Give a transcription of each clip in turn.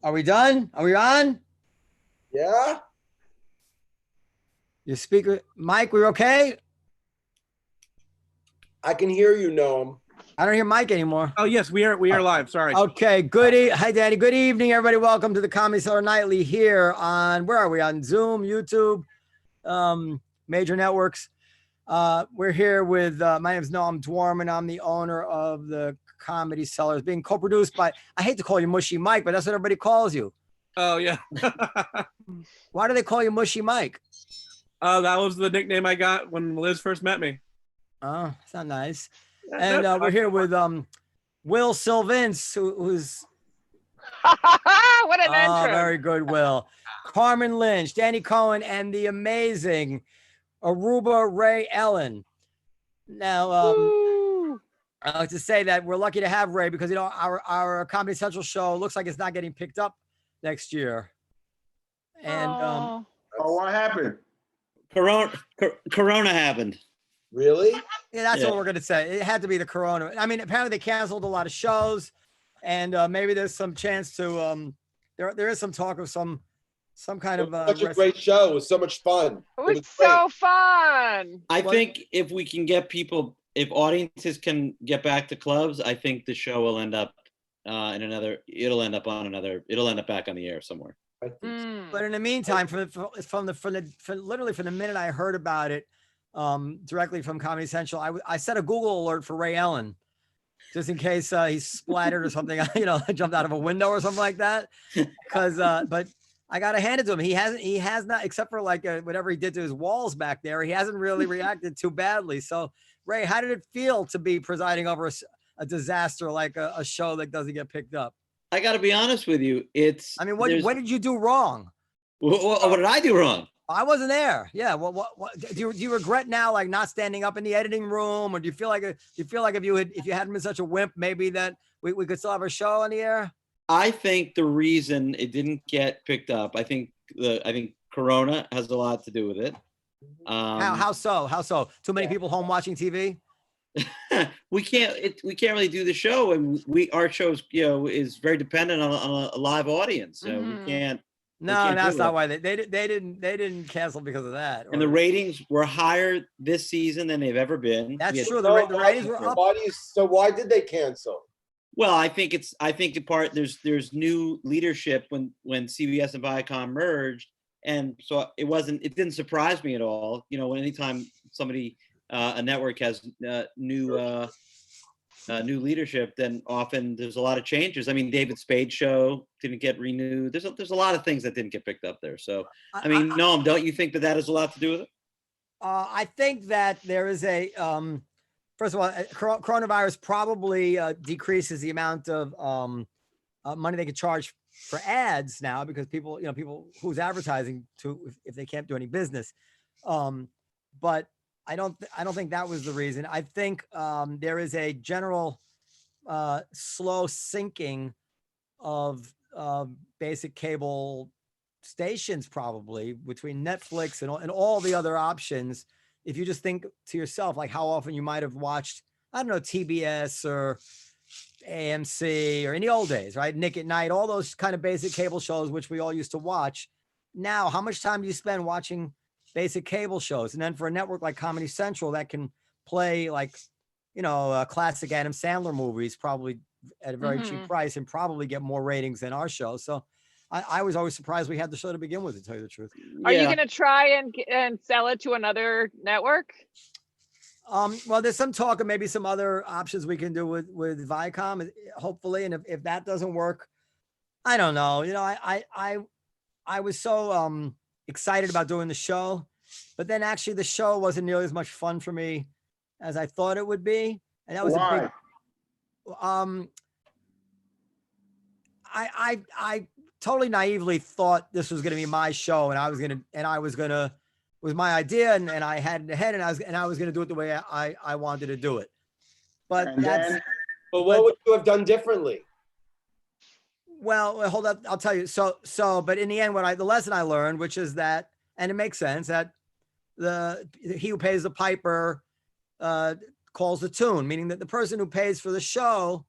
Are we done? Are we on? Yeah. Your speaker, Mike, we're okay? I can hear you, Noam. I don't hear Mike anymore. Oh, yes, we are live. Sorry. Okay, hi, Danny. Good evening, everybody. Welcome to the Comedy Cellar Nightly here on, where are we? On Zoom, YouTube, major networks. We're here with, my name is Noam Dworman. I'm the owner of the Comedy Cellar. It's being co-produced by, I hate to call you Mushy Mike, but that's what everybody calls you. Oh, yeah. Why do they call you Mushy Mike? That was the nickname I got when Liz first met me. Oh, it's not nice. And we're here with Will Sylvince, who's what an entrance. Very good, Will. Carmen, Lynch, Danny Cohen, and the amazing Aruba Ray Ellin. Now, I like to say that we're lucky to have Ray because, you know, our Comedy Central show looks like it's not getting picked up next year. And what happened? Corona happened. Really? Yeah, that's what we're gonna say. It had to be the Corona. I mean, apparently they canceled a lot of shows, and maybe there's some chance to there is some talk of some kind of such a great show. It was so much fun. It was so fun. I think if we can get people, if audiences can get back to clubs, I think the show will end up it'll end up back on the air somewhere. But in the meantime, from literally from the minute I heard about it, directly from Comedy Central, I set a Google alert for Ray Ellin, just in case he's splattered or something, you know, jumped out of a window or something like that. Because, but I gotta hand it to him. He has not, except for like whatever he did to his walls back there, he hasn't really reacted too badly. So, Ray, how did it feel to be presiding over a disaster like a show that doesn't get picked up? I got to be honest with you. What did you do wrong? What did I do wrong? I wasn't there. Yeah. What do you regret now, like not standing up in the editing room, or do you feel like if you hadn't been such a wimp, maybe that we could still have a show on the air? I think the reason it didn't get picked up, I think Corona has a lot to do with it. How so? Too many people home watching TV. we can't really do the show, and our shows, you know, is very dependent on a live audience. So we can't. No, that's not why they didn't cancel because of that. And the ratings were higher this season than they've ever been. That's true. The ratings were up. Why did they cancel? Well, I think in part there's new leadership when CBS and Viacom merged, and so it didn't surprise me at all. You know, anytime somebody a network has new leadership, then often there's a lot of changes. I mean, David Spade's show didn't get renewed. There's a lot of things that didn't get picked up there. So, I mean, Noam, don't you think that has a lot to do with it? I think that there is a first of all, coronavirus probably decreases the amount of money they could charge for ads now, because people who's advertising to if they can't do any business. But I don't think that was the reason. I think there is a general slow sinking of basic cable stations, probably between Netflix and all the other options. If you just think to yourself, like how often you might have watched, I don't know, TBS or AMC or in the old days, right? Nick at Night, all those kind of basic cable shows, which we all used to watch. Now, how much time do you spend watching basic cable shows? And then for a network like Comedy Central that can play, like, you know, classic Adam Sandler movies probably at a very cheap price and probably get more ratings than our show. So I was always surprised we had the show to begin with, to tell you the truth. Are you going to try and sell it to another network? Well, there's some talk of maybe some other options we can do with Viacom, hopefully. And if that doesn't work, I don't know. You know, I was so excited about doing the show, but then actually the show wasn't nearly as much fun for me as I thought it would be. And that was a big, I totally naively thought this was going to be my show, and I was going to, it was my idea, and I had it in the head, and I was going to do it the way I wanted to do it. But what would you have done differently? Well, hold up. I'll tell you. So, but in the end, the lesson I learned, which is that, and it makes sense, that he who pays the piper calls the tune, meaning that the person who pays for the show,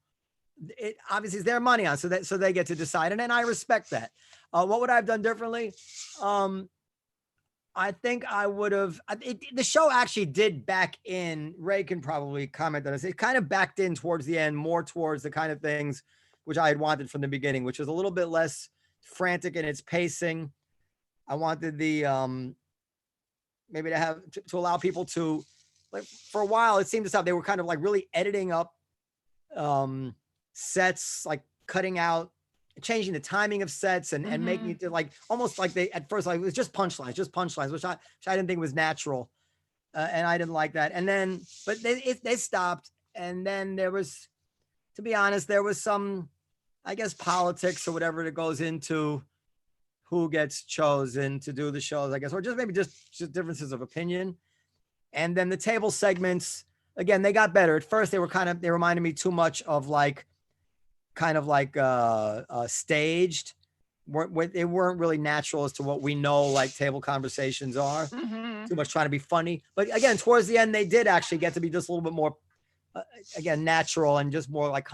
it obviously is their money on, so they get to decide, and I respect that. What would I have done differently? I think I would have. The show actually did back in. Ray can probably comment on this. It kind of backed in towards the end, more towards the kind of things which I had wanted from the beginning, which was a little bit less frantic in its pacing. I wanted the maybe to have to allow people to, like, for a while it seemed to stop. They were kind of like really editing up sets, like cutting out, changing the timing of sets and making it like almost like they at first, like it was just punchlines, which I didn't think was natural, and I didn't like that. And then, but they stopped, and then there was, to be honest, there was some, I guess, politics or whatever that goes into who gets chosen to do the shows, I guess, or just maybe just differences of opinion. And then the table segments, again, they got better. At first, they reminded me too much of like, kind of like staged. They weren't really natural as to what we know like table conversations are. Too much trying to be funny. But again, towards the end, they did actually get to be just a little bit more, again, natural and just more like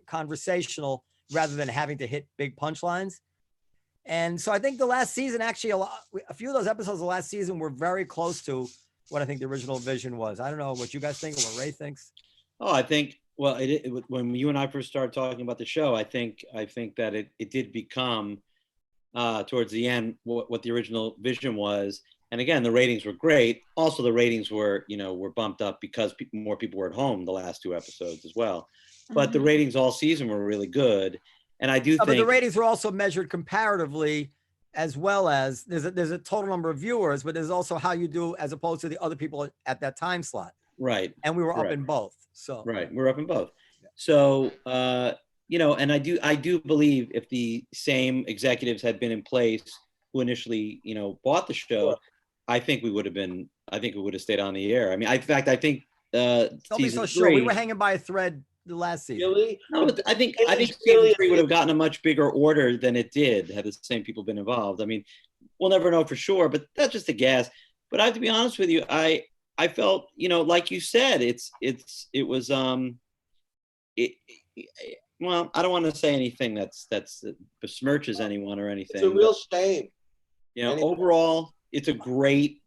conversational rather than having to hit big punchlines. And so I think the last season, actually, a few of those episodes of the last season were very close to what I think the original vision was. I don't know what you guys think or what Ray thinks. Oh, I think, well, when you and I first started talking about the show, I think that it did become towards the end what the original vision was. And again, the ratings were great. Also, the ratings were bumped up because more people were at home the last two episodes as well. But the ratings all season were really good. And I do think, but the ratings were also measured comparatively, as well as there's a total number of viewers, but there's also how you do as opposed to the other people at that time slot. Right. And we were up in both. So right, we're up in both. So and I do believe if the same executives had been in place who initially bought the show, I think we would have stayed on the air. I mean, in fact, I think don't be so sure. We were hanging by a thread the last season. Really? No, I think season 3 would have gotten a much bigger order than it did had the same people been involved. I mean, we'll never know for sure, but that's just a guess. But I have to be honest with you, I felt, like you said, it was well, I don't want to say anything that's besmirches anyone or anything. It's a real shame. Overall, it's a great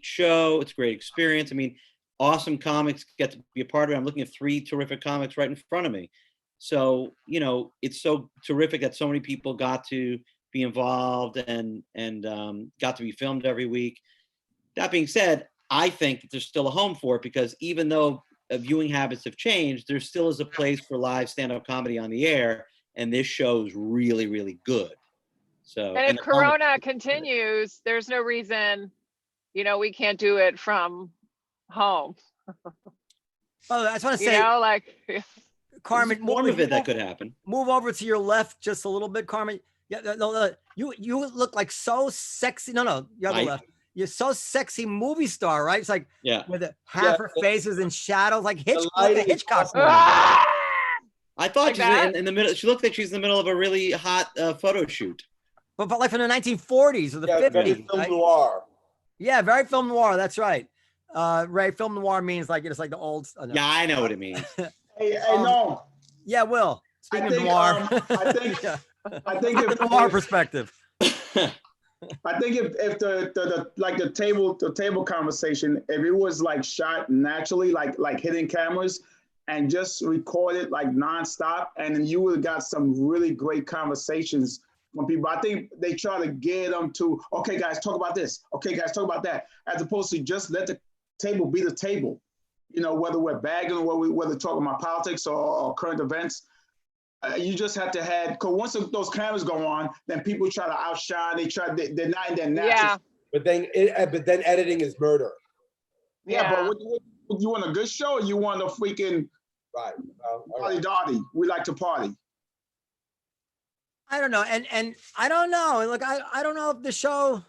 show. It's a great experience. I mean, awesome comics get to be a part of it. I'm looking at 3 terrific comics right in front of me. So, it's so terrific that so many people got to be involved and got to be filmed every week. That being said, I think that there's still a home for it because even though viewing habits have changed, there still is a place for live stand-up comedy on the air, and this show is really, really good. So, and if Corona continues, there's no reason, we can't do it from home. Oh, I just want to say, Carmen, one of it that could happen. Move over to your left just a little bit, Carmen. Yeah, no, you look like so sexy. No, the other left. You're so sexy movie star, right? It's like with half her face is in shadows, like Hitchcock. I thought she was in the middle. She looked like she's in the middle of a really hot photo shoot. But like from the 1940s or the 50s. Very film noir. Yeah, very film noir. That's right. Ray, film noir means like it's like the old. Yeah, I know what it means. Hey, no. Yeah, Will. Speaking of noir, I think if noir perspective. I think if the table conversation, if it was like shot naturally, like hidden cameras, and just recorded like nonstop, and then you would have got some really great conversations from people. I think they try to get them to, okay, guys, talk about this. Okay, guys, talk about that, as opposed to just let the table be the table. Whether we're bagging or whether talking about politics or current events. You just have to have, because once those cameras go on, then people try to outshine. They're not in their natural. Yeah. But then editing is murder. Yeah, but what, you want a good show or you want a freaking party dotty? We like to party. I don't know. And I don't know. Look, I don't know if the show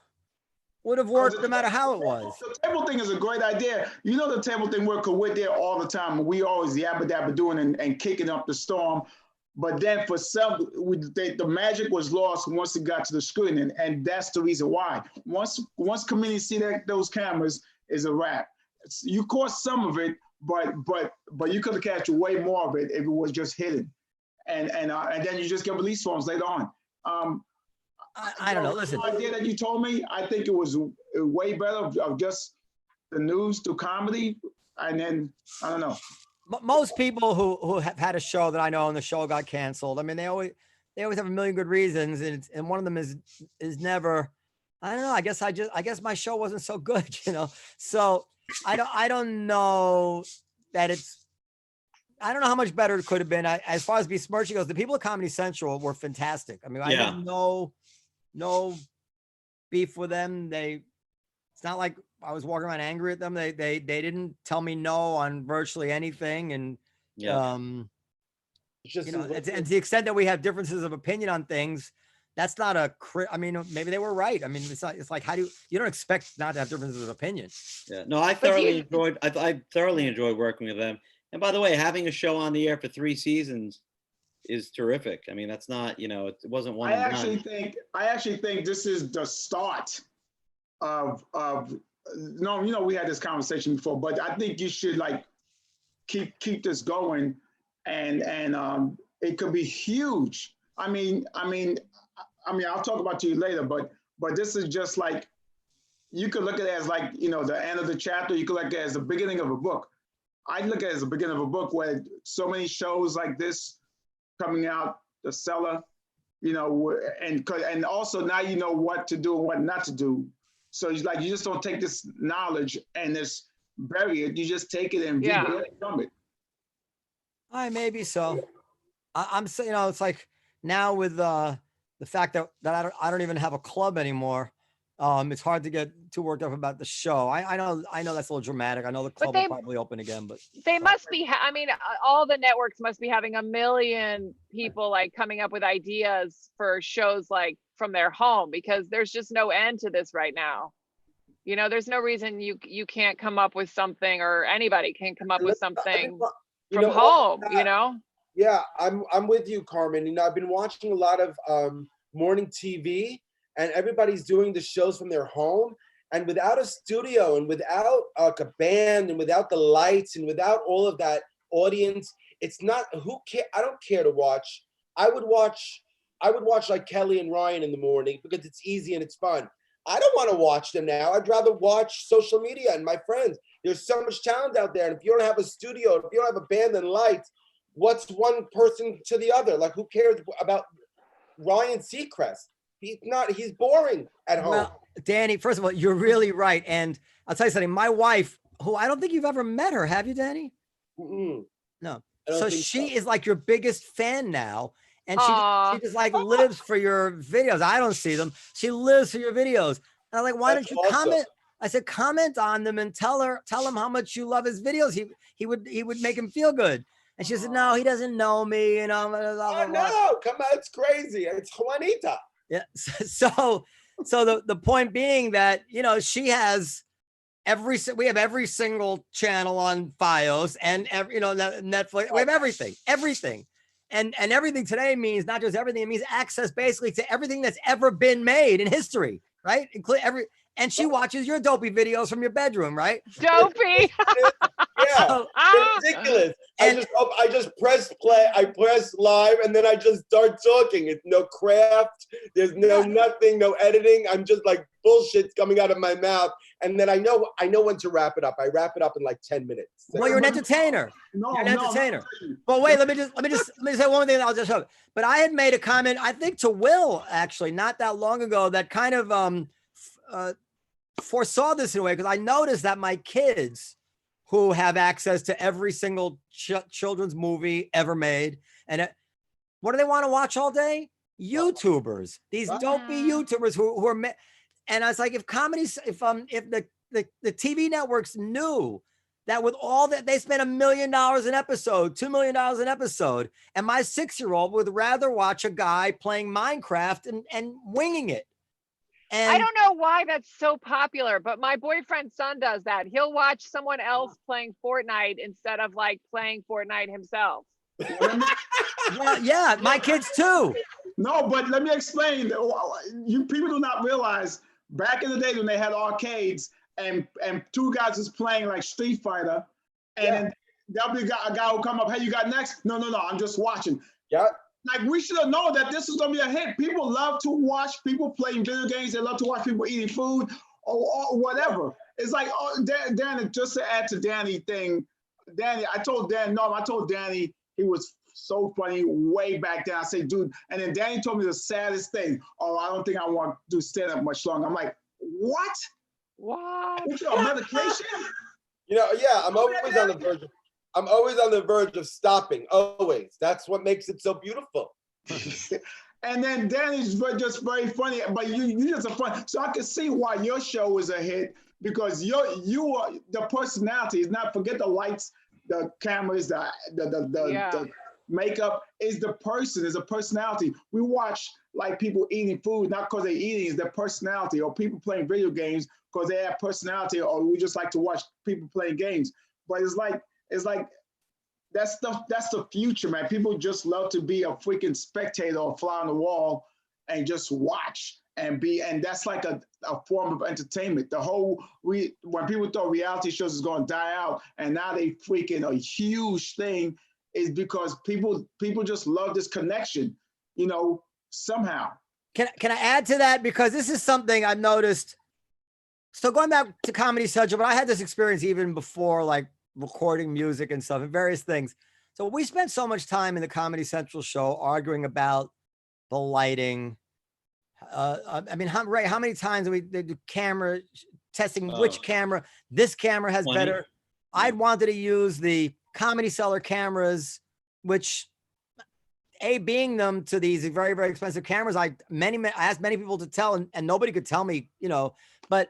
would have worked no matter how it was. The table thing is a great idea. The table thing we're there all the time. We always yabba dabba doing and kicking up the storm. But then for some, the magic was lost once it got to the screen, and that's the reason why. Once comedians see those cameras, is a wrap. You caught some of it, but you could have catch way more of it if it was just hidden, and then you just get release forms later on. I don't know. Listen, the idea that you told me, I think it was way better of just the news to comedy, and then I don't know. most people who have had a show that I know and the show got canceled, I mean, they always have a million good reasons, and one of them is never. I don't know. I guess my show wasn't so good, you know. So I don't know that it's. I don't know how much better it could have been. As far as besmirching goes, the people at Comedy Central were fantastic. I mean, I Yeah. had no beef with them. It's not like I was walking around angry at them. They didn't tell me no on virtually anything. And Yeah. It's just you know, and to the extent that we have differences of opinion on things, that's not I mean, maybe they were right. I mean, it's like, how do you don't expect not to have differences of opinion. Yeah. No, I thoroughly enjoyed. I thoroughly enjoyed working with them. And by the way, having a show on the air for 3 seasons is terrific. I mean, that's not, it wasn't one. I actually think this is the start of no, we had this conversation before, but I think you should like keep this going, and it could be huge. I mean, I'll talk about to you later, but this is just like, you could look at it as like, the end of the chapter. You could look at it as the beginning of a book. I look at it as the beginning of a book where so many shows like this coming out, the Cellar, and also now you know what to do and what not to do. So it's like, you just don't take this knowledge and just bury it. You just take it and rebuild from it. Maybe so. I'm saying, it's like now with the fact that I don't even have a club anymore. It's hard to get too worked up about the show. I know that's a little dramatic. I know the club will probably open again, but they must be. I mean, all the networks must be having a million people like coming up with ideas for shows like from their home, because there's just no end to this right now. There's no reason you can't come up with something, or anybody can come up with something from home. Yeah, I'm with you, Carmen. I've been watching a lot of morning TV. And everybody's doing the shows from their home, and without a studio, and without a band, and without the lights, and without all of that audience, it's not. Who care? I don't care to watch. I would watch like Kelly and Ryan in the morning because it's easy and it's fun. I don't want to watch them now. I'd rather watch social media and my friends. There's so much talent out there, and if you don't have a studio, if you don't have a band and lights, what's one person to the other? Like, who cares about Ryan Seacrest? He's boring at home. Well, Danny, first of all, you're really right. And I'll tell you something, my wife, who I don't think you've ever met her, have you, Danny? Mm-mm. No. So she is like your biggest fan now. And she just like lives for your videos. I don't see them. She lives for your videos. And I'm like, why don't you comment? I said, comment on them and tell him how much you love his videos. He would make him feel good. And she said, no, he doesn't know me. Blah, blah, blah, I know. Come on, it's crazy. It's Juanita. Yeah. So the point being that, she has we have every single channel on Fios and Netflix. We have everything. And everything today means not just everything, it means access basically to everything that's ever been made in history, right? And she watches your dopey videos from your bedroom, right? Dopey. Yeah, it's ridiculous. I just press play, I press live, and then I just start talking. It's no craft. There's nothing, no editing. I'm just like bullshit's coming out of my mouth, and then I know when to wrap it up. I wrap it up in like 10 minutes. Well, you're an entertainer. You're an entertainer. But wait, let me just say one thing. I'll just show. But I had made a comment, I think to Will actually, not that long ago, that kind of foresaw this in a way, because I noticed that my kids, who have access to every single children's movie ever made, and what do they want to watch all day? YouTubers, these dopey YouTubers who are, and I was like, if the TV networks knew that with all that they spend $1 million an episode, $2 million an episode, and my 6-year-old would rather watch a guy playing Minecraft and winging it. And I don't know why that's so popular, but my boyfriend's son does that. He'll watch someone else playing Fortnite instead of like playing Fortnite himself. Well, yeah, my kids too. No, but let me explain. You people do not realize back in the day when they had arcades and two guys was playing like Street Fighter, And then there'll be a guy will come up, hey, you got next? No, I'm just watching. Yeah. Like, we should have known that this was gonna be a hit. People love to watch people playing video games. They love to watch people eating food or whatever. It's like, oh, Danny, just to add to Danny thing, Danny, I told Danny he was so funny way back then. I said, dude, and then Danny told me the saddest thing. Oh, I don't think I want to do stand-up much longer. I'm like, what? What? What's your medication? Yeah, I'm always on the verge of stopping. Always. That's what makes it so beautiful. And then Danny's just very funny, but you just a fun. So I can see why your show was a hit, because you are the personality. Is not forget the lights, the cameras, the makeup. Is the person, is a personality. We watch like people eating food not because they're eating, is their personality, or people playing video games because they have personality, or we just like to watch people playing games. But it's like that's the future, man. People just love to be a freaking spectator or fly on the wall and just watch and that's like a form of entertainment. When people thought reality shows is going to die out, and now they freaking a huge thing, is because people just love this connection, somehow. Can I add to that? Because this is something I've noticed. So going back to Comedy Central, but I had this experience even before, like recording music and stuff and various things. So we spent so much time in the Comedy Central show arguing about the lighting. I mean, Ray, how many times they do camera testing? Which camera? This camera has 20. better. I'd wanted to use the Comedy Cellar cameras, which being them to these very, very expensive cameras. I asked many people to tell, and nobody could tell me, but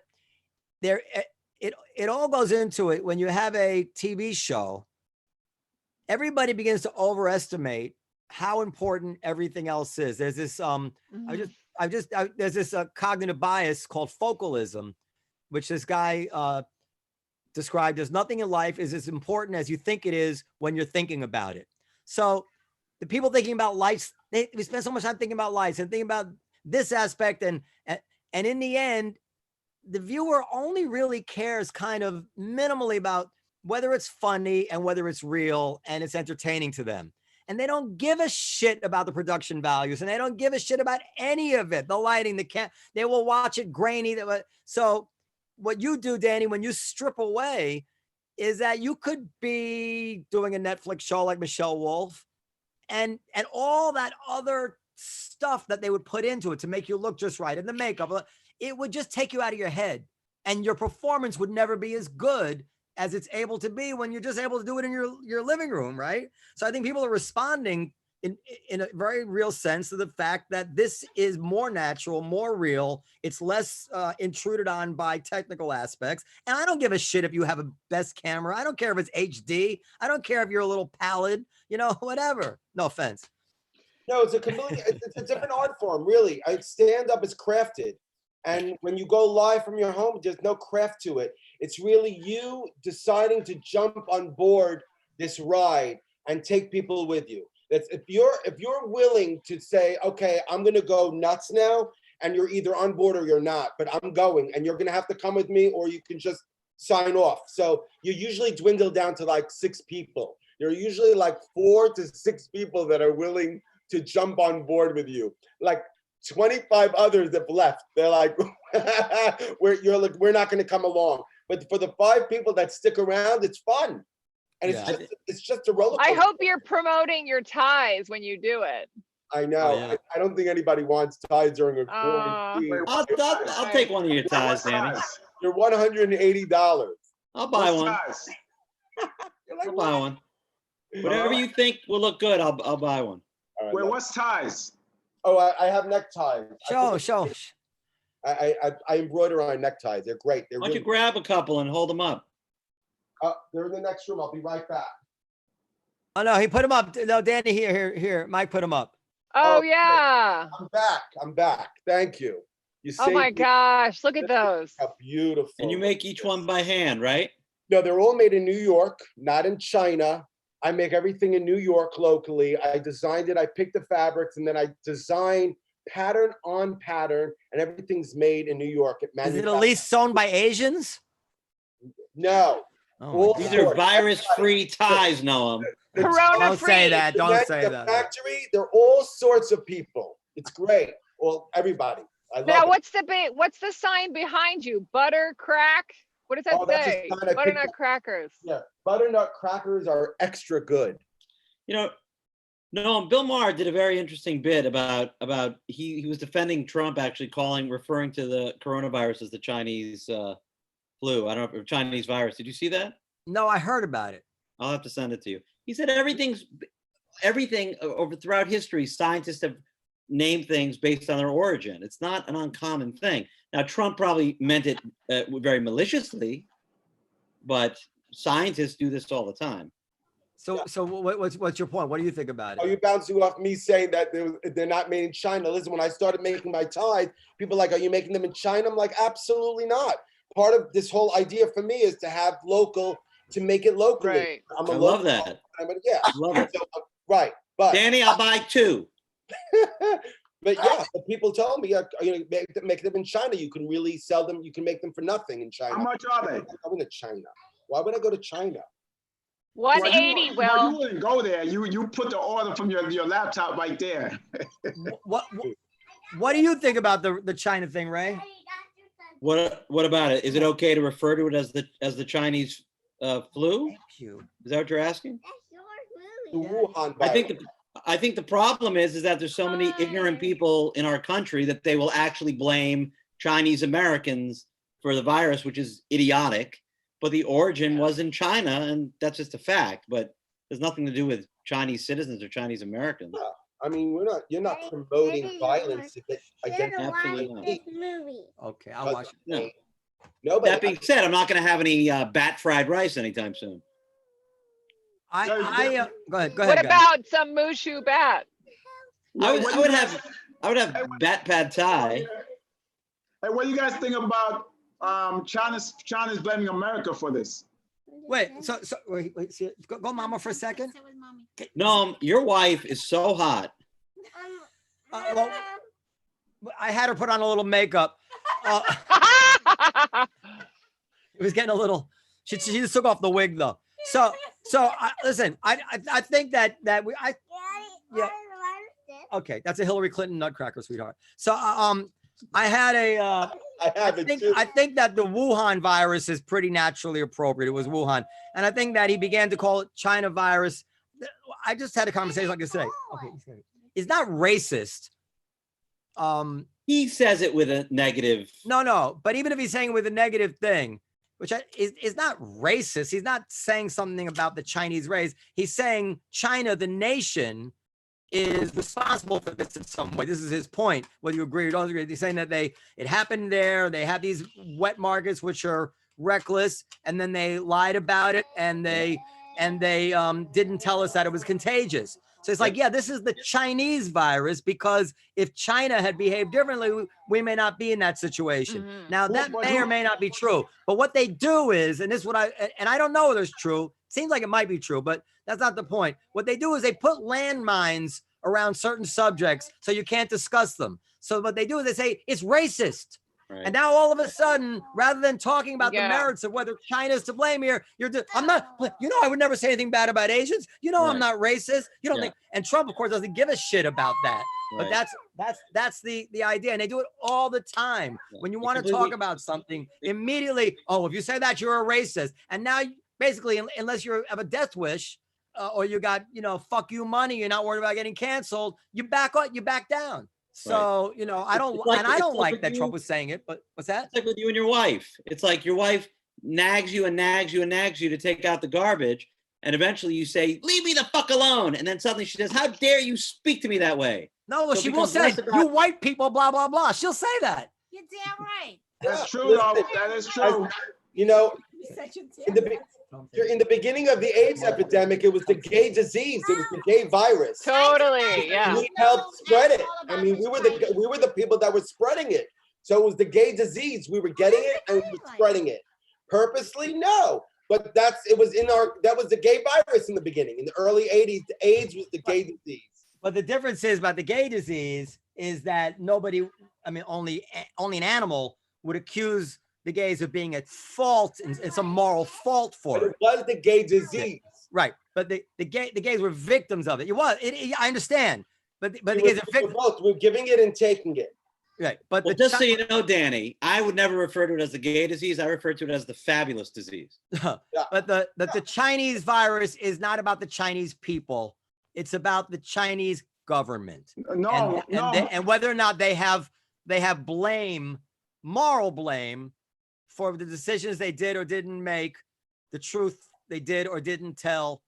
it all goes into it. When you have a TV show, everybody begins to overestimate how important everything else is. There's this there's this cognitive bias called focalism, which this guy described as nothing in life is as important as you think it is when you're thinking about it. So the people thinking about lights, we spend so much time thinking about lights and thinking about this aspect, and in the end, the viewer only really cares kind of minimally about whether it's funny and whether it's real and it's entertaining to them. And they don't give a shit about the production values, and they don't give a shit about any of it. The lighting, they will watch it grainy. So what you do, Danny, when you strip away, is that you could be doing a Netflix show like Michelle Wolf, and all that other stuff that they would put into it to make you look just right, and the makeup, it would just take you out of your head, and your performance would never be as good as it's able to be when you're just able to do it in your living room, right? So I think people are responding in a very real sense to the fact that this is more natural, more real. It's less intruded on by technical aspects. And I don't give a shit if you have a best camera. I don't care if it's HD. I don't care if you're a little pallid, whatever. No offense. No, it's a different art form, really. Stand-up is crafted. And when you go live from your home, there's no craft to it. It's really you deciding to jump on board this ride and take people with you. That's if you're willing to say, okay, I'm gonna go nuts now, and you're either on board or you're not, but I'm going, and you're gonna have to come with me, or you can just sign off. So you usually dwindle down to like 6 people. There are usually like 4 to 6 people that are willing to jump on board with you. Like 25 others have left. They're like, we're not going to come along. But for the 5 people that stick around, it's fun, and it's just a roller coaster. I hope you're promoting your ties when you do it. I know. Yeah. I don't think anybody wants ties during a quarantine. I'll take one of your ties, Danny. You're $180. I'll buy one. Like, I'll buy one. Whatever you think will look good, I'll buy one. Right, Wait, what's ties? Oh, I have neckties. Show. I embroider on neckties. They're great. Why don't you grab a couple and hold them up? They're in the next room. I'll be right back. Oh no, he put them up. No, Danny, here. Mike put them up. Oh yeah. I'm back. Thank you. Oh my gosh, look at those. How beautiful. And you make each one by hand, right? No, they're all made in New York, not in China. I make everything in New York locally. I designed it. I picked the fabrics, and then I design pattern on pattern, and everything's made in New York. Is it at least sewn by Asians? No, Oh, my These God. are virus-free ties, Noam. Corona Don't say free. that. Don't say The that. factory, they're all sorts of people. It's great. Well, everybody. I love Now, it. what's the sign behind you? Butter crack? What does that Oh, that's a say? sign I picked Butternut up. crackers. Yeah, butternut crackers are extra good. You know, Noam, Bill Maher did a very interesting bit about he was defending Trump, actually referring to the coronavirus as the Chinese flu. I don't know, or Chinese virus. Did you see that? No, I heard about it. I'll have to send it to you. He said everything over throughout history, scientists have named things based on their origin. It's not an uncommon thing. Now, Trump probably meant it very maliciously, but scientists do this all the time. So what's your point? What do you think about Are it? you bouncing off me saying that they're not made in China? Listen, when I started making my ties, people are like, are you making them in China? I'm like, absolutely not. Part of this whole idea for me is to have local, to make it locally. Right. I love that. Yeah. Love it. So, right. But Danny, I'll buy 2. but yeah, but people told me, you know, make them in China. You can really sell them. You can make them for nothing in China. How much are they? I'm going to China. Why would I go to China? 180, Well, you wouldn't go there. You put the order from your laptop right there. What do you think about the China thing, Ray? What about it? Is it okay to refer to it as the Chinese flu? Thank you. Is that what you're asking? The Wuhan I virus. think the problem is that there's so many ignorant people in our country that they will actually blame Chinese Americans for the virus, which is idiotic. But the origin was in China, and that's just a fact. But there's nothing to do with Chinese citizens orHinese Americans. No, I mean, you're not promoting violence against Absolutely not. Okay, I'll watch it. No. nobody. That being said, I'm not going to have any bat fried rice anytime soon. Go ahead. What guys. about some Mushu bat? I would have bat pad thai. Hey, what do you guys think about China's blaming America for this? Wait, wait, see, go mama for a second. No, your wife is so hot. Well, I had her put on a little makeup. It was getting a little. She just took off the wig though. Listen. I think that yeah. Okay, that's a Hillary Clinton nutcracker, sweetheart. So I had a. I think that the Wuhan virus is pretty naturally appropriate. It was Wuhan, and I think that he began to call it China virus. I just had a conversation like this today. Okay, it's not racist. He says it with a negative. No, but even if he's saying it with a negative thing, which is not racist, he's not saying something about the Chinese race. He's saying China, the nation, is responsible for this in some way. This is his point, whether you agree or don't agree. He's saying that it happened there. They have these wet markets which are reckless, and then they lied about it, and they didn't tell us that it was contagious. So it's like, yeah, this is the Chinese virus, because if China had behaved differently, we may not be in that situation. Mhm. Now, that may or may not be true. But what they do is, and this is what I don't know whether it's true. Seems like it might be true, but that's not the point. What they do is they put landmines around certain subjects so you can't discuss them. So what they do is they say it's racist. Right. And now all of a sudden, rather than talking about the Yeah. merits of whether China's to blame here, I'm not, I would never say anything bad about Asians. I'm Right. not racist. You don't Yeah. think, and Trump, of course, doesn't give a shit about that. But Right. that's the idea. And they do it all the time. Yeah. When you It's want to completely- talk about something, immediately, if you say that, you're a racist. And now, basically, unless you have a death wish, or you got, fuck you money, you're not worried about getting canceled, you back down. So, I don't like that Trump was saying it, but what's that? It's like with you and your wife. It's like your wife nags you and nags you and nags you to take out the garbage. And eventually you say, leave me the fuck alone. And then suddenly she says, how dare you speak to me that way? No, So it she will becomes say, less about- you white people, blah, blah, blah. She'll say that. You're damn right. That's true, though. That is true. You know, You're such a in damn the beginning of the AIDS epidemic, it was the gay disease. It was the gay virus. Totally, yeah. We helped spread it. I mean, we were the people that were spreading it. So it was the gay disease. We were getting it and we were spreading it. Purposely, no. But that was the gay virus in the beginning. In the early 80s, the AIDS was the gay disease. But the difference is about the gay disease is that only an animal would accuse the gays of being at fault and some moral fault for But it. it was the gay disease. Right. But the gays were victims of it. I understand. But the We gays were- are we were victims. both. We're giving it and taking it. Right. But Well, just so you know, Danny, I would never refer to it as the gay disease. I refer to it as the fabulous disease. but the Chinese virus is not about the Chinese people. It's about the Chinese government. No, And whether or not they have blame, moral blame, for the decisions they did or didn't make, the truth they did or didn't tell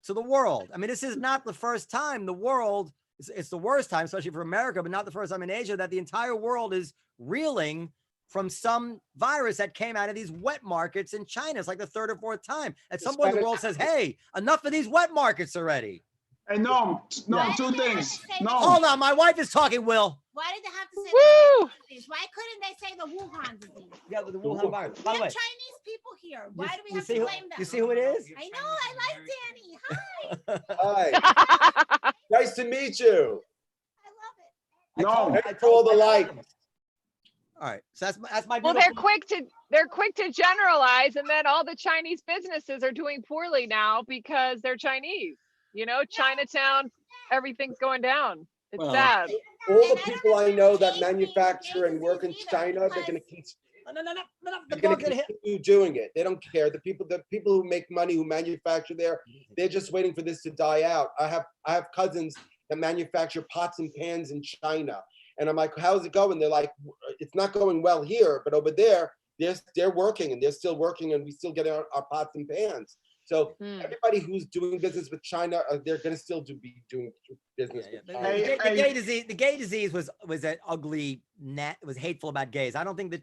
to the world. I mean, this is not the first time the world, it's the worst time, especially for America, but not the first time in Asia, that the entire world is reeling from some virus that came out of these wet markets in China. It's like the third or fourth time. At some point, the world says, hey, enough of these wet markets already. Hey, no, two things. No. Hold on, my wife is talking, Will. Why did they have to say Woo! the disease? Why couldn't they say the Wuhan disease? Yeah, with the Wuhan virus. By We the way, have Chinese people here. Why do we you have see to who- blame them? you see who it is? I know. I like Danny. Hi. Hi. Nice to meet you. I love it. No. Thanks for all the light. All right, so that's my. Well, they're quick to generalize, and then all the Chinese businesses are doing poorly now because they're Chinese. You know, Chinatown, everything's going down. It's Well, sad. All the people I know that manufacture and work in China, they're going to keep. No. They're going to continue doing it. They don't care. The people who make money, who manufacture there, they're just waiting for this to die out. I have cousins that manufacture pots and pans in China, and I'm like, how's it going? They're like, it's not going well here, but over there, they're working and they're still working, and we still get our pots and pans. So everybody who's doing business with China, they're going to still be doing business with China. The gay disease was an ugly net. It was hateful about gays. I don't think that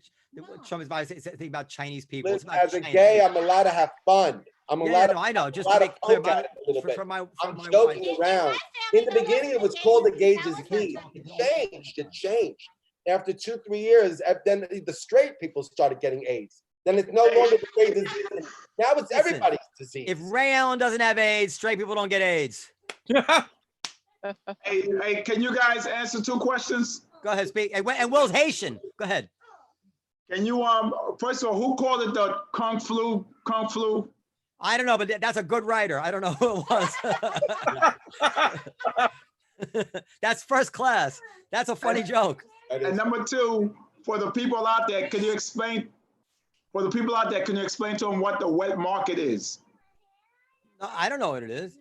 Trump is about to say anything about Chinese people. It's Listen, about as a China. gay, I'm allowed to have fun. I'm allowed to. I know. Just allowed to to be clear poke about at it it a little bit. from my I'm wife. joking around. In the beginning, it was called the gay disease. It changed. After 2-3 years, then the straight people started getting AIDS. Then it's no longer the gay disease. Now it's everybody's disease. If Ray Allen doesn't have AIDS, straight people don't get AIDS. Hey, can you guys answer 2 questions? Go ahead, speak. And Will's Haitian. Go ahead. Can you first of all, who called it the Kung Flu? Kung Flu? I don't know, but that's a good writer. I don't know who it was. That's first class. That's a funny joke. And number 2, for the people out there, can you explain? For the people out there, can you explain to them what the wet market is? No, I don't know what it is.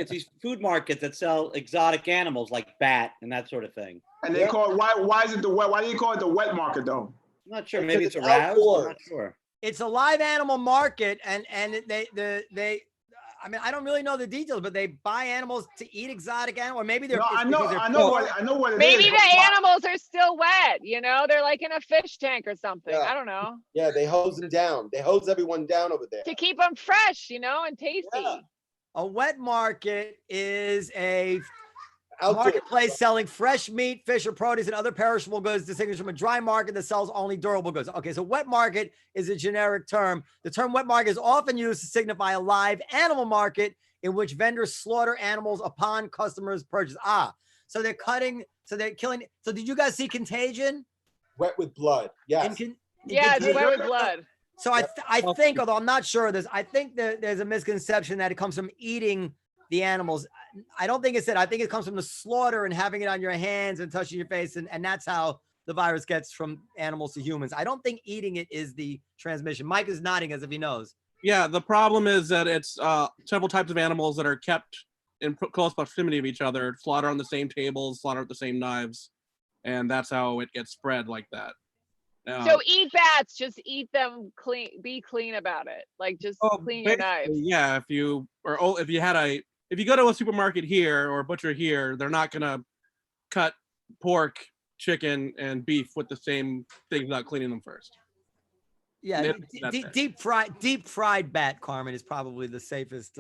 These food markets that sell exotic animals like bat and that sort of thing. And they call it, why is it the wet? Why do you call it the wet market though? I'm not sure. Maybe it's It's aroused. I'm outdoors. not sure. It's a live animal market, and they I mean, I don't really know the details, but they buy animals to eat exotic animals. Or maybe they're. No, it's I know because they're poor. what it is. Maybe the animals are still wet. You know, they're like in a fish tank or something. Yeah. I don't know. Yeah, they hose them down. They hose everyone down over there. To keep them fresh, you know, and tasty. Yeah. A wet market is a Outdoor. marketplace selling fresh meat, fish, or produce and other perishable goods, distinguished from a dry market that sells only durable goods. Okay, so wet market is a generic term. The term wet market is often used to signify a live animal market in which vendors slaughter animals upon customers' purchase. So they're killing. So did you guys see Contagion? Wet with blood. Yes. Yeah, it's wet with blood. So I think, although I'm not sure of this, I think there's a misconception that it comes from eating the animals. I don't think it's that. I think it comes from the slaughter and having it on your hands and touching your face. And that's how the virus gets from animals to humans. I don't think eating it is the transmission. Mike is nodding as if he knows. Yeah, the problem is that it's several types of animals that are kept in close proximity of each other, slaughter on the same tables, slaughter with the same knives, and that's how it gets spread like that. So eat bats, just eat them clean, be clean about it. Like just clean your knives. Yeah, if you go to a supermarket here or a butcher here, they're not gonna cut pork, chicken, and beef with the same things without cleaning them first. Yeah, That's deep fried bat, Carmen, is probably the safest.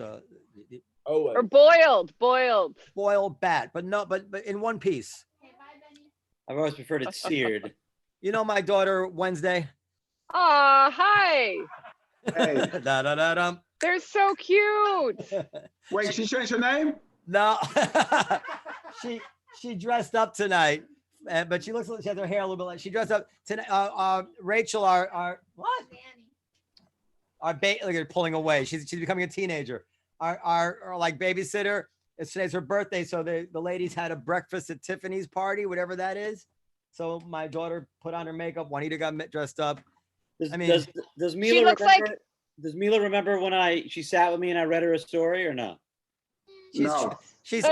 Or boiled. Boiled bat, but in one piece. I've always preferred it seared. You know my daughter Wednesday. Aw, hi. Hey. Da-da-da-dum. They're so cute. Wait, she changed her name? No, she dressed up tonight but she has her hair a little bit like she dressed up tonight. Rachel, our what? Our look at her pulling away. She's becoming a teenager. Our like babysitter. Today's her birthday, so the ladies had a breakfast at Tiffany's party, whatever that is. So my daughter put on her makeup. Juanita got dressed up. Does does Mila looks remember? like- Does Mila remember when she sat with me and I read her a story or no? She's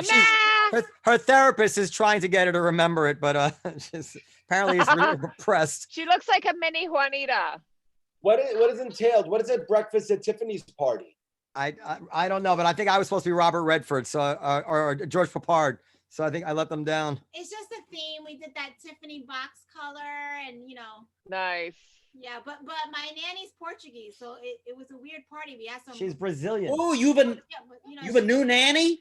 her therapist is trying to get her to remember it, but apparently it's really repressed. She looks like a mini Juanita. What is entailed? What is it? Breakfast at Tiffany's party? I don't know, but I think I was supposed to be Robert Redford, so or George Papard. So I think I let them down. It's just a theme. We did that Tiffany box color, and Nice. yeah. But my nanny's Portuguese, so it was a weird party. We had some. She's Brazilian. Oh, you've a new nanny?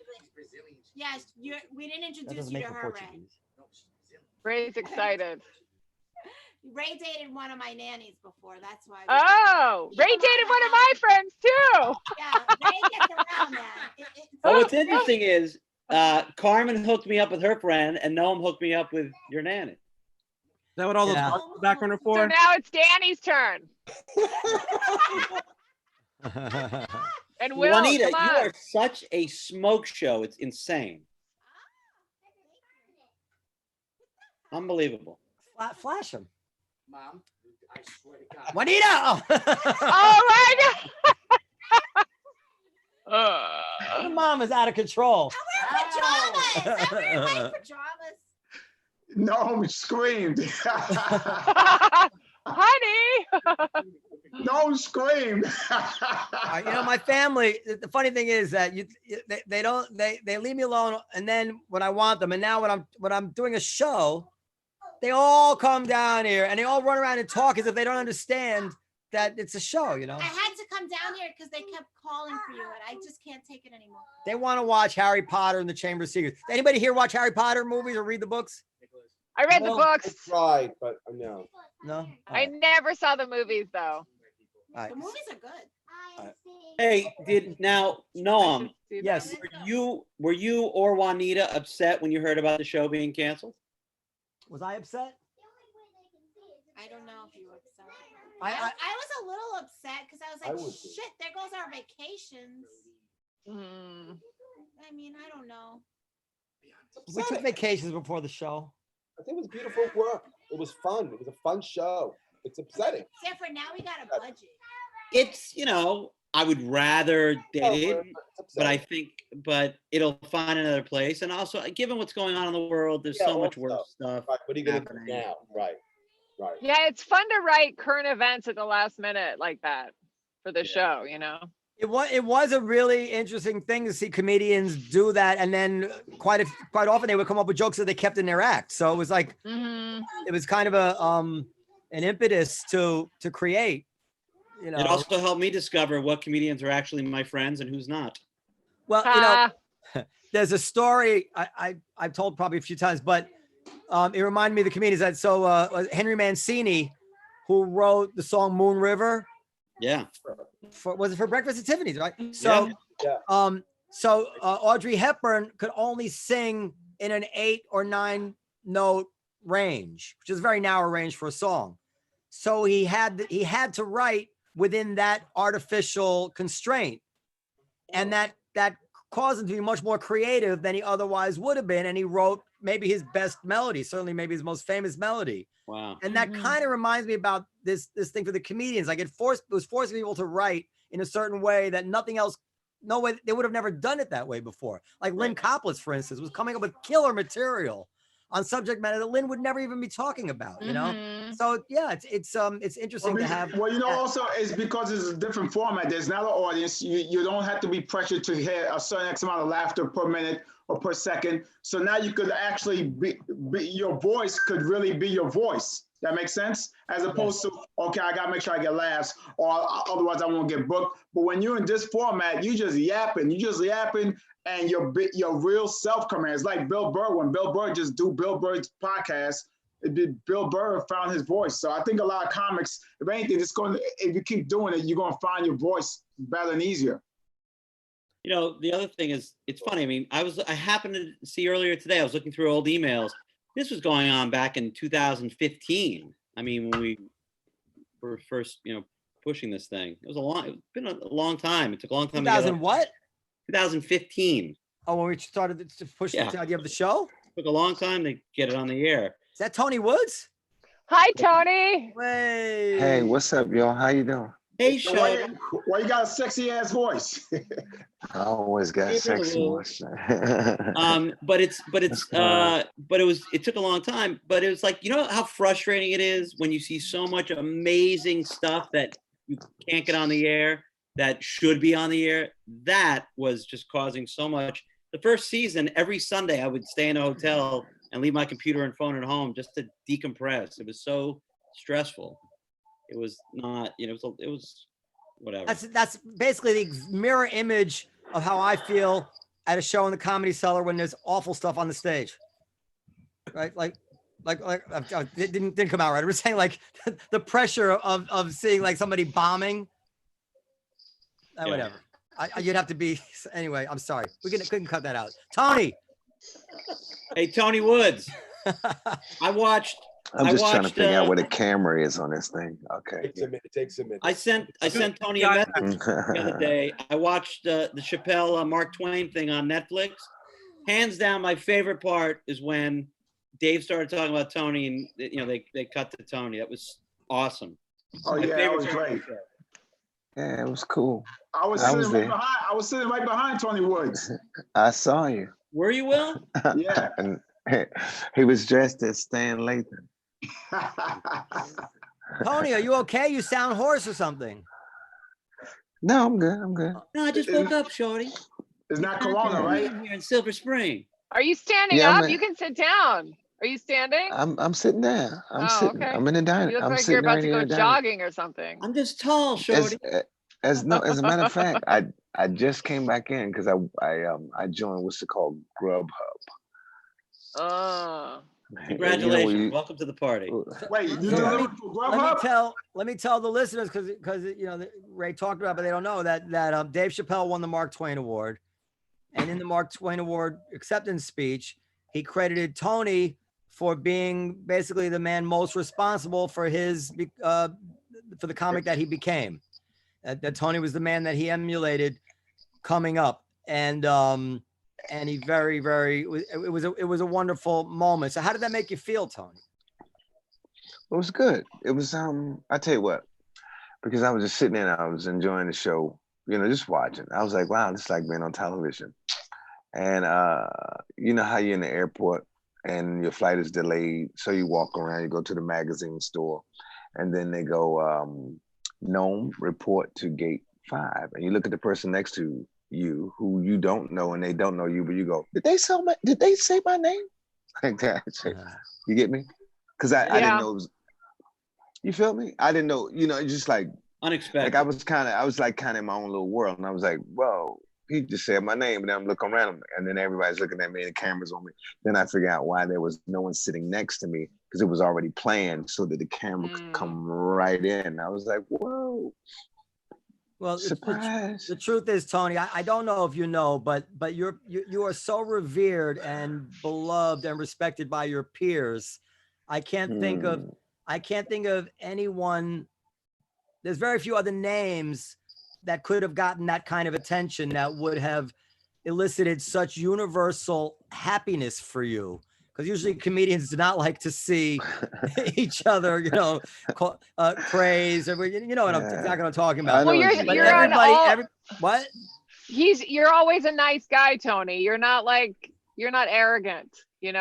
Yes, we didn't That introduce doesn't you make to her her, Ray. Portuguese. Ray's excited. Ray dated one of my nannies before. That's why. Oh, Ray dated one of my friends too. Yeah, Ray gets around that. Oh, what's interesting is Carmen hooked me up with her friend, and Noam hooked me up with your nanny. Is that what all those Yeah. marks in the background are So for? now it's Danny's turn. And Will, Juanita, come you on. are such a smoke show. It's insane. Unbelievable. Flash him. Mom, I swear to God. Juanita! Oh my God. Your mom is out of control. I'm wearing white pajamas. No, screamed. Honey. No, screamed. My family. The funny thing is that they leave me alone, and then when I want them, and now when I'm doing a show, they all come down here and they all run around and talk as if they don't understand that it's a show. I had to come down here because they kept calling for you, and I just can't take it anymore. They want to watch Harry Potter and the Chamber of Secrets. Anybody here watch Harry Potter movies or read the books? I read the I books. tried, but no. No. I never saw the movies though. The movies are good. Hey, Noam, Yes. were you or Juanita upset when you heard about the show being canceled? Was I upset? I don't know if you were upset. I I was a little upset because I was I like, would be. shit, there goes our vacations. Mm. I mean, I don't know. we took vacations before the show. I think it was beautiful work. It was fun. It was a fun show. It's upsetting. Except for now we got a budget. It's, I would rather date it, It's but upsetting. but it'll find another place. And also, given what's going on in the world, there's so much worse stuff. Right, what are you gonna do happening. now? Right. Yeah, it's fun to write current events at the last minute like that for the show, It was a really interesting thing to see comedians do that, and then quite often they would come up with jokes that they kept in their act. So it was like it was kind of an impetus to create. It also helped me discover what comedians are actually my friends and who's not. Well, there's a story I've told probably a few times, but it reminded me of the comedians that Henry Mancini, who wrote the song Moon River. Yeah. Was it for Breakfast at Tiffany's, right? So, Audrey Hepburn could only sing in an 8 or 9 note range, which is a very narrow range for a song. So he had to write within that artificial constraint, and that caused him to be much more creative than he otherwise would have been. And he wrote maybe his best melody, certainly maybe his most famous melody. Wow. And that kind of reminds me about this thing for the comedians. Like it was forcing people to write in a certain way that no way they would have never done it that way before. Like Lynn Coplitz, for instance, was coming up with killer material on subject matter that Lynn would never even be talking about, So yeah, it's interesting to have. Well, also it's because it's a different format. There's not an audience. You don't have to be pressured to hear a certain X amount of laughter per minute or per second. So now you could actually be your voice could really be your voice. That makes sense? As opposed to, okay, I gotta make sure I get laughs or otherwise I won't get booked. But when you're in this format, you just yapping and your real self comes in. It's like Bill Burr. When Bill Burr just do Bill Burr's podcast, Bill Burr found his voice. So I think a lot of comics, if anything, if you keep doing it, you're gonna find your voice better and easier. The other thing is, it's funny. I mean, I happened to see earlier today, I was looking through old emails. this was going on back in 2015. I mean, when we were first, pushing this thing. It's been a long time. It took a long time. 2000 what? 2015. Oh, when we started to push Yeah. the idea of the show? Took a long time to get it on the air. Is that Tony Woods? Hi, Tony. Hey, what's up, y'all? How you doing? Hey, So Sean. why you got a sexy ass voice? I always got Keep it a sexy little- voice. But it took a long time, but it was like, how frustrating it is when you see so much amazing stuff that you can't get on the air that should be on the air. That was just causing so much. The first season, every Sunday I would stay in a hotel and leave my computer and phone at home just to decompress. It was so stressful. It was not, it was whatever. That's basically the mirror image of how I feel at a show in the Comedy Cellar when there's awful stuff on the stage. Right? Like it didn't come out right. I'm just saying, like, the pressure of seeing like somebody bombing. Yeah. Whatever. You'd have to be anyway. I'm sorry. We couldn't cut that out. Tony. Hey, Tony Woods. I'm just trying to figure out where the camera is on this thing. Okay. It takes a minute. I sent Tony a message the other day. I watched the Chappelle Mark Twain thing on Netflix. Hands down, my favorite part is when Dave started talking about Tony, and they cut to Tony. That was awesome. Oh My yeah, that favorite was part of great. the show. Yeah, it was cool. I was sitting right behind Tony Woods. I saw you. Were you, Will? Yeah. And he was dressed as Stan Lathan. Tony, are you okay? You sound hoarse or something. No, I'm good. I'm good. No, I just woke up, Shorty. It's not Corona, right? Here in Silver Spring. Are you standing Yeah, up? You can sit down. Are you standing? I'm sitting there. I'm sitting. Okay. I'm in the dining. You look I'm like sitting you're about right to here go in the dining. jogging or something. I'm just tall, Shorty. As a matter of fact, I just came back in because I joined what's it called, Grubhub. Oh. Congratulations. Welcome to the party. Wait, you So delivered to Grubhub? let me tell the listeners, because Ray talked about it, but they don't know that Dave Chappelle won the Mark Twain Award, and in the Mark Twain Award acceptance speech, he credited Tony for being basically the man most responsible for for the comic that he became. That Tony was the man that he emulated coming up, and he very, very, it was a wonderful moment. So how did that make you feel, Tony? It was good. It was I tell you what, because I was just sitting there and I was enjoying the show, just watching. I was like, wow, this is like being on television. And you know how you're in the airport and your flight is delayed, so you walk around, you go to the magazine store, and then they go, Noam, report to gate 5, and you look at the person next to you who you don't know and they don't know you, but you go, did they say my name? Like that. You get me? Because I didn't know it was, you feel me? I didn't know, it's just like Unexpected. like I was kind of in my own little world, and I was like, whoa, he just said my name, and then I'm looking around, and then everybody's looking at me and the camera's on me. Then I figure out why there was no one sitting next to me, because it was already planned so that the camera could come right in. I was like, whoa. Well, surprise. The truth is, Tony, I don't know if you know, but you are so revered and beloved and respected by your peers. I can't think of anyone. There's very few other names that could have gotten that kind of attention that would have elicited such universal happiness for you. Because usually comedians do not like to see each other, praise. Or, you know what I'm exactly what I'm talking about. Well, what? You're always a nice guy, Tony. You're not arrogant, You're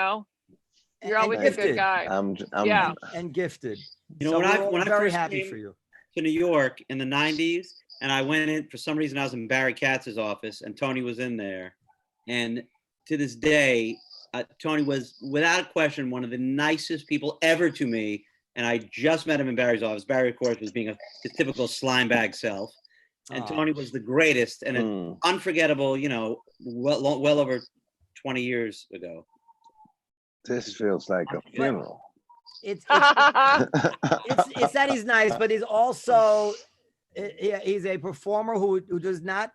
always a good guy. And gifted. When I very first happy came for you to New York in the 90s, and I went in, for some reason I was in Barry Katz's office and Tony was in there. And to this day, Tony was without a question one of the nicest people ever to me. And I just met him in Barry's office. Barry, of course, was being his typical slime bag self. And Tony was the greatest and an unforgettable, well over 20 years ago. This feels like a funeral. It's that he's nice, but he's also he's a performer who does not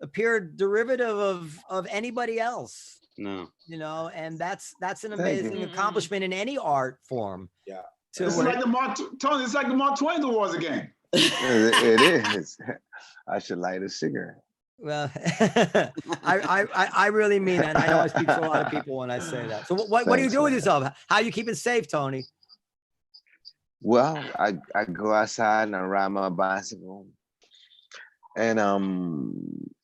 appear derivative of anybody else. No. You know, and that's an Thank you. amazing accomplishment in any art form. Yeah. To It's like the Tony. It's like the Mark Twain Awards again. It is. I should light a cigarette. well, I really mean that. And I know I speak for a lot of people when I say that. So what do you Thanks, do with man. yourself? How are you keeping safe, Tony? Well, I go outside and I ride my bicycle. And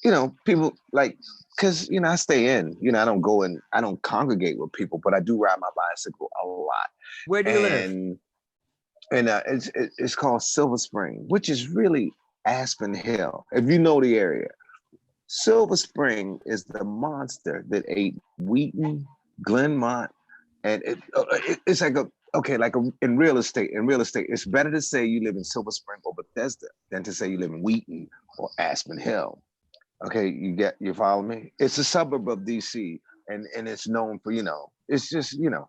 you know, people like, cause you know, I stay in, you know, I don't go and I don't congregate with people, but I do ride my bicycle a lot. Where do you live? And it's called Silver Spring, which is really Aspen Hill. If you know the area, Silver Spring is the monster that ate Wheaton, Glenmont, and it's like in real estate. In real estate, it's better to say you live in Silver Spring or Bethesda than to say you live in Wheaton or Aspen Hill. Okay, you follow me? It's a suburb of DC, and it's known for, you know, it's just, you know.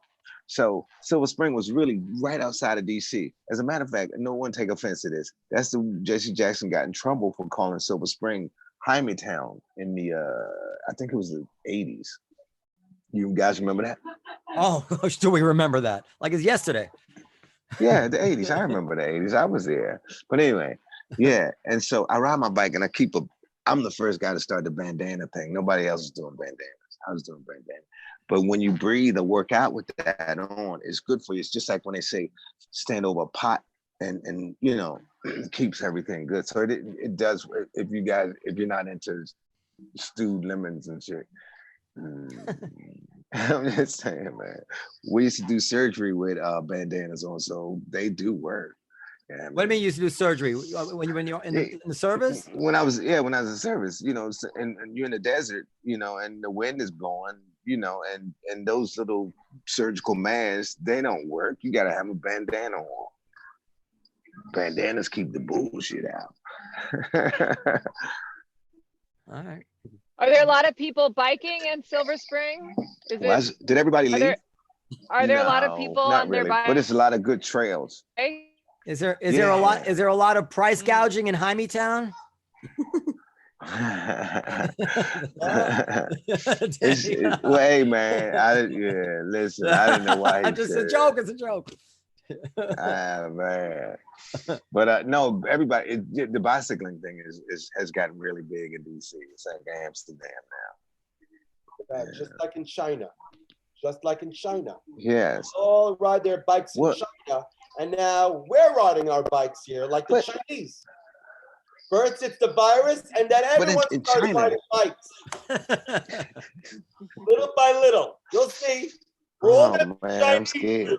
So Silver Spring was really right outside of DC. As a matter of fact, no one take offense to this. That's the Jesse Jackson got in trouble for calling Silver Spring Jaime Town in the I think it was the 80s. You guys remember that? Oh, do we remember that? Like it's yesterday. Yeah, the 80s. I remember the 80s. I was there. But anyway, yeah. And so I ride my bike and I'm the first guy to start the bandana thing. Nobody else is doing bandanas. I was doing bandana. But when you breathe or work out with that on, it's good for you. It's just like when they say stand over a pot and you know, it keeps everything good. So it does, if you're not into stewed lemons and shit. I'm just saying, man. We used to do surgery with bandanas on, so they do work. Yeah, What do you mean you used to do surgery? When you're in the service? When I was in service, you know, and you're in the desert, you know, and the wind is blowing, you know, and those little surgical masks, they don't work. You gotta have a bandana on. Bandanas keep the bullshit out. All right. Are there a lot of people biking in Silver Spring? Did everybody leave? Are there a lot of people not on their really, bike? but it's a lot of good trails. Is there a lot of price gouging in Jaime Town? Well, hey man, listen, I didn't know why he just said a joke. It's a joke. Man, but no, everybody. The bicycling thing has gotten really big in DC. It's like Amsterdam now. Just like in China. Just like in China. Yes. All ride their bikes in China, and now we're riding our bikes here like the Chinese. First it's the virus, and then everyone started riding bikes. Little by little. You'll see. We're all gonna be man, Chinese. I'm scared.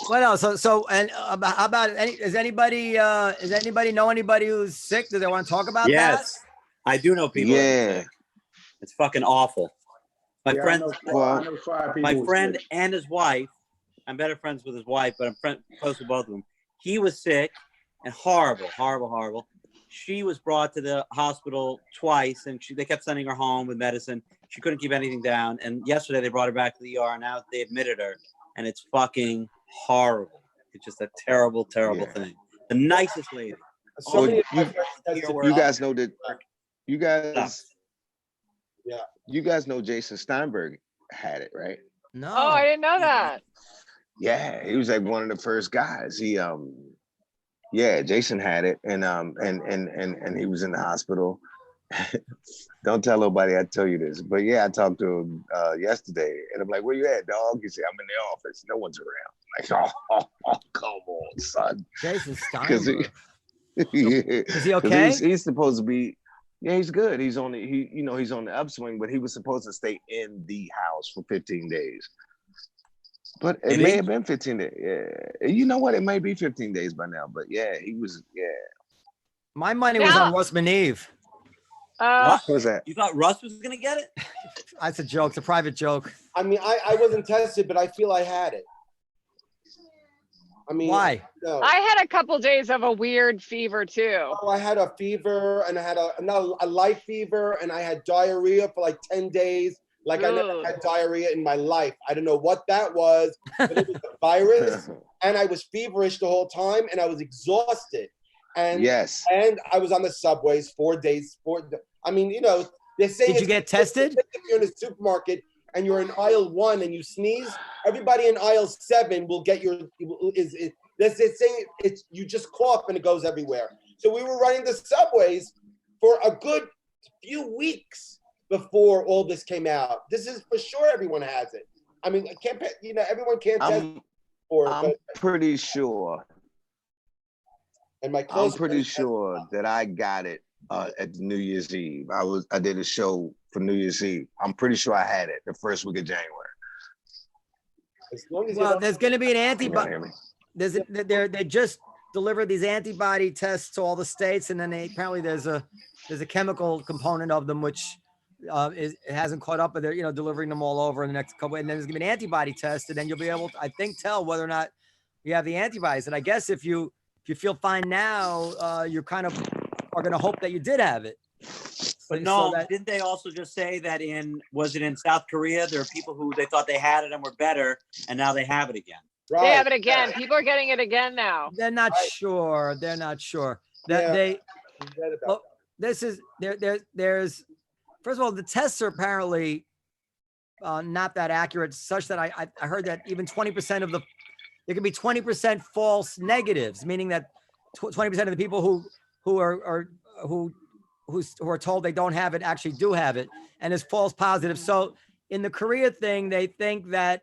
What else? So and how about does anybody know anybody who's sick? Do they want to talk about that? Yes, I do know people. Yeah. It's fucking awful. My friend sick. and his wife, I'm better friends with his wife, but I'm close with both of them. He was sick and horrible. She was brought to the hospital twice, and they kept sending her home with medicine. She couldn't keep anything down. And yesterday they brought her back to the ER. Now they admitted her, and it's fucking horrible. It's just a terrible thing. The nicest lady. So you guys know that. You guys. Yeah. You guys know Jason Steinberg had it, right? No. Oh, I didn't know that. Yeah, he was like one of the first guys. Jason had it, and he was in the hospital. Don't tell nobody I tell you this, but yeah, I talked to him yesterday, and I'm like, "Where you at, dog?" He said, "I'm in the office. No one's around." I'm like, oh, come on, son. Jason Steinberg. Is he okay? He's supposed to be. Yeah, he's good. He's on the upswing, but he was supposed to stay in the house for 15 days. But it may have been 15 days. Yeah. You know what? It might be 15 days by now. But yeah, he was, My money was on Russ Maneve. What was that? You thought Russ was going to get it? That's a joke. It's a private joke. I mean, I wasn't tested, but I feel I had it. I mean, why? No. I had a couple days of a weird fever too. Oh, I had a fever, and I had a light fever, and I had diarrhea for like 10 days. Like I never had diarrhea in my life. I don't know what that was, but it was a virus, and I was feverish the whole time, and I was exhausted. And and I was on the subways 4 days. I mean, you know, They're saying Did you get tested? If you're in a supermarket and you're in aisle 1 and you sneeze, everybody in aisle 7 will get your. They're saying it's you just cough and it goes everywhere. So we were running the subways for a good few weeks before all this came out. This is for sure. Everyone has it. I mean, I can't. Everyone can't test for it. I'm pretty sure. And my I'm pretty sure that I got it at New Year's Eve. I did a show for New Year's Eve. I'm pretty sure I had it the first week of January. As long as Well, there's going to be an antibody. hear me? They just delivered these antibody tests to all the states, and then apparently there's a chemical component of them which it hasn't caught up, but they're delivering them all over in the next couple. And then there's going to be an antibody test, and then you'll be able to, I think, tell whether or not you have the antibodies. And I guess if you feel fine now, you're kind of are going to hope that you did have it. But no, didn't they also just say that was it in South Korea? There are people who they thought they had it and were better, and now they have it again. Right. They have it again. People are getting it again now. They're not sure. They're not sure that this is there's first of all, the tests are apparently not that accurate, such that I heard that even 20% of there can be 20% false negatives, meaning that 20% of the people who are told they don't have it actually do have it, and it's false positives. So in the Korea thing, they think that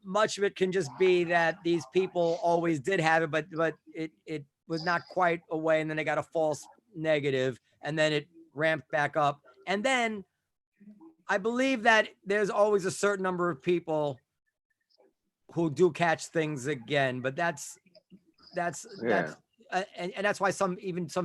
much of it can just be that these people always did have it, but it was not quite away, and then they got a false negative, and then it ramped back up. And then I believe that there's always a certain number of people who do catch things again, but that's and that's why some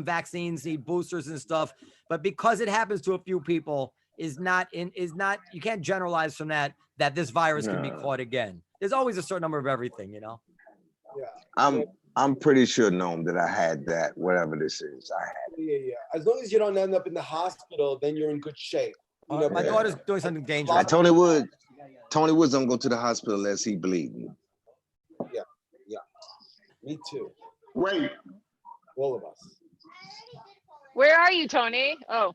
vaccines need boosters and stuff. But because it happens to a few people, is not you can't generalize from that this virus can be caught again. There's always a certain number of everything, Yeah. I'm pretty sure, Noam, that I had that, whatever this is. I had it. Yeah. As long as you don't end up in the hospital, then you're in good shape. My daughter's doing something dangerous. Tony Woods don't go to the hospital unless he bleeding. Yeah. Me too. Wait. All of us. Where are you, Tony? Oh.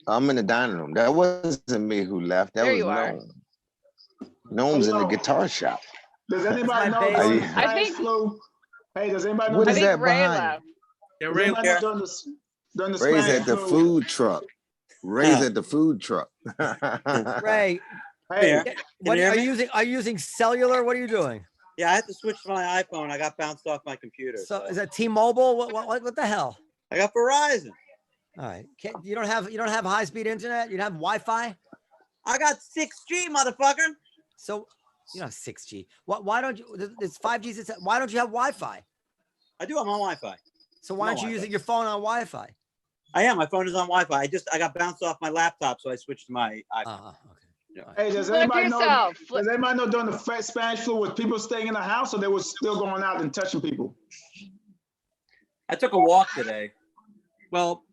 I'm in the dining room. That wasn't me who left. That There was you are. Noam. Noam's in the guitar shop. Does anybody know baby. during the I Spanish think- flu? Hey, does anybody know? What I is think that Ray behind? left. Yeah, Does Ray, anybody know during the Ray's Spanish at the flu? food truck. Ray's at the food truck. Ray, Hey, what you hear are me? you using? Are you using cellular? What are you doing? Yeah, I had to switch to my iPhone. I got bounced off my computer. So is that T-Mobile? What the hell? I got Verizon. All right, you don't have high-speed internet? You don't have Wi-Fi? I got 6G, motherfucker. So you don't have 6G. Why don't you? It's 5G. Why don't you have Wi-Fi? I do. I'm on Wi-Fi. So why No aren't you Wi-Fi. using your phone on Wi-Fi? I am. My phone is on Wi-Fi. I got bounced off my laptop, so I switched to my iPhone. Okay. hey, does Flip anybody know? yourself. Does anybody know during the Spanish flu was people staying in the house, or they was still going out and touching people? I took a walk today. well,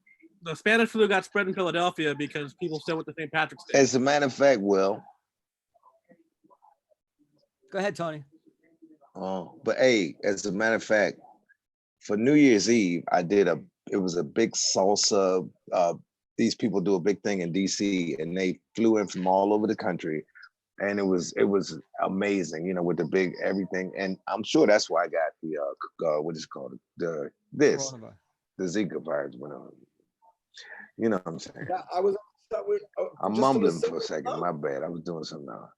the Spanish flu got spread in Philadelphia because people still went to St. Patrick's Day. As a matter of fact, Will. Go ahead, Tony. But hey, as a matter of fact, for New Year's Eve, it was a big salsa. These people do a big thing in DC, and they flew in from all over the country, and it was amazing, with the big everything. And I'm sure that's why I got the what is it called, the Coronavirus. Zika virus went on. You know what I'm saying? Yeah, I was. I'm just mumbling to for a second. My bad. I was doing something now.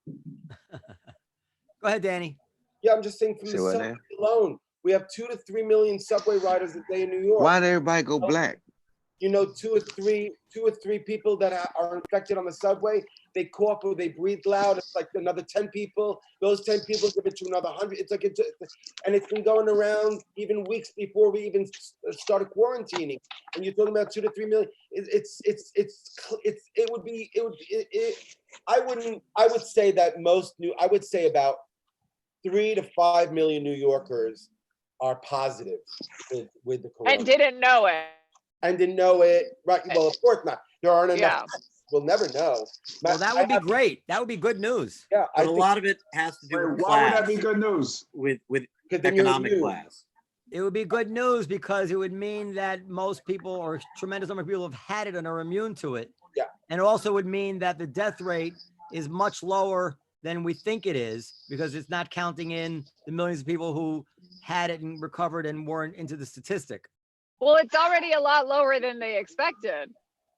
Go ahead, Danny. Yeah, I'm just saying from Say the what subway now? alone, we have 2 to 3 million subway riders a day in New York. Why did everybody go black? 2 or 3 people that are infected on the subway, they cough or they breathe loud. It's like another 10 people. Those 10 people give it to another 100. And it's been going around even weeks before we even started quarantining. And you're talking about 2 to 3 million. I would say that I would say about 3 to 5 million New Yorkers are positive with the corona. And didn't know it. And didn't know it. Right. Well, of course not. There aren't enough. Yeah. We'll never know. Well, that would be great. That would be good news. Yeah. But a lot of it has to do Wait, with why would class, that be good news? with then you're economic new. class. It would be good news because it would mean that most people or a tremendous number of people have had it and are immune to it. Yeah. And it also would mean that the death rate is much lower than we think it is, because it's not counting in the millions of people who had it and recovered and weren't into the statistic. Well, it's already a lot lower than they expected.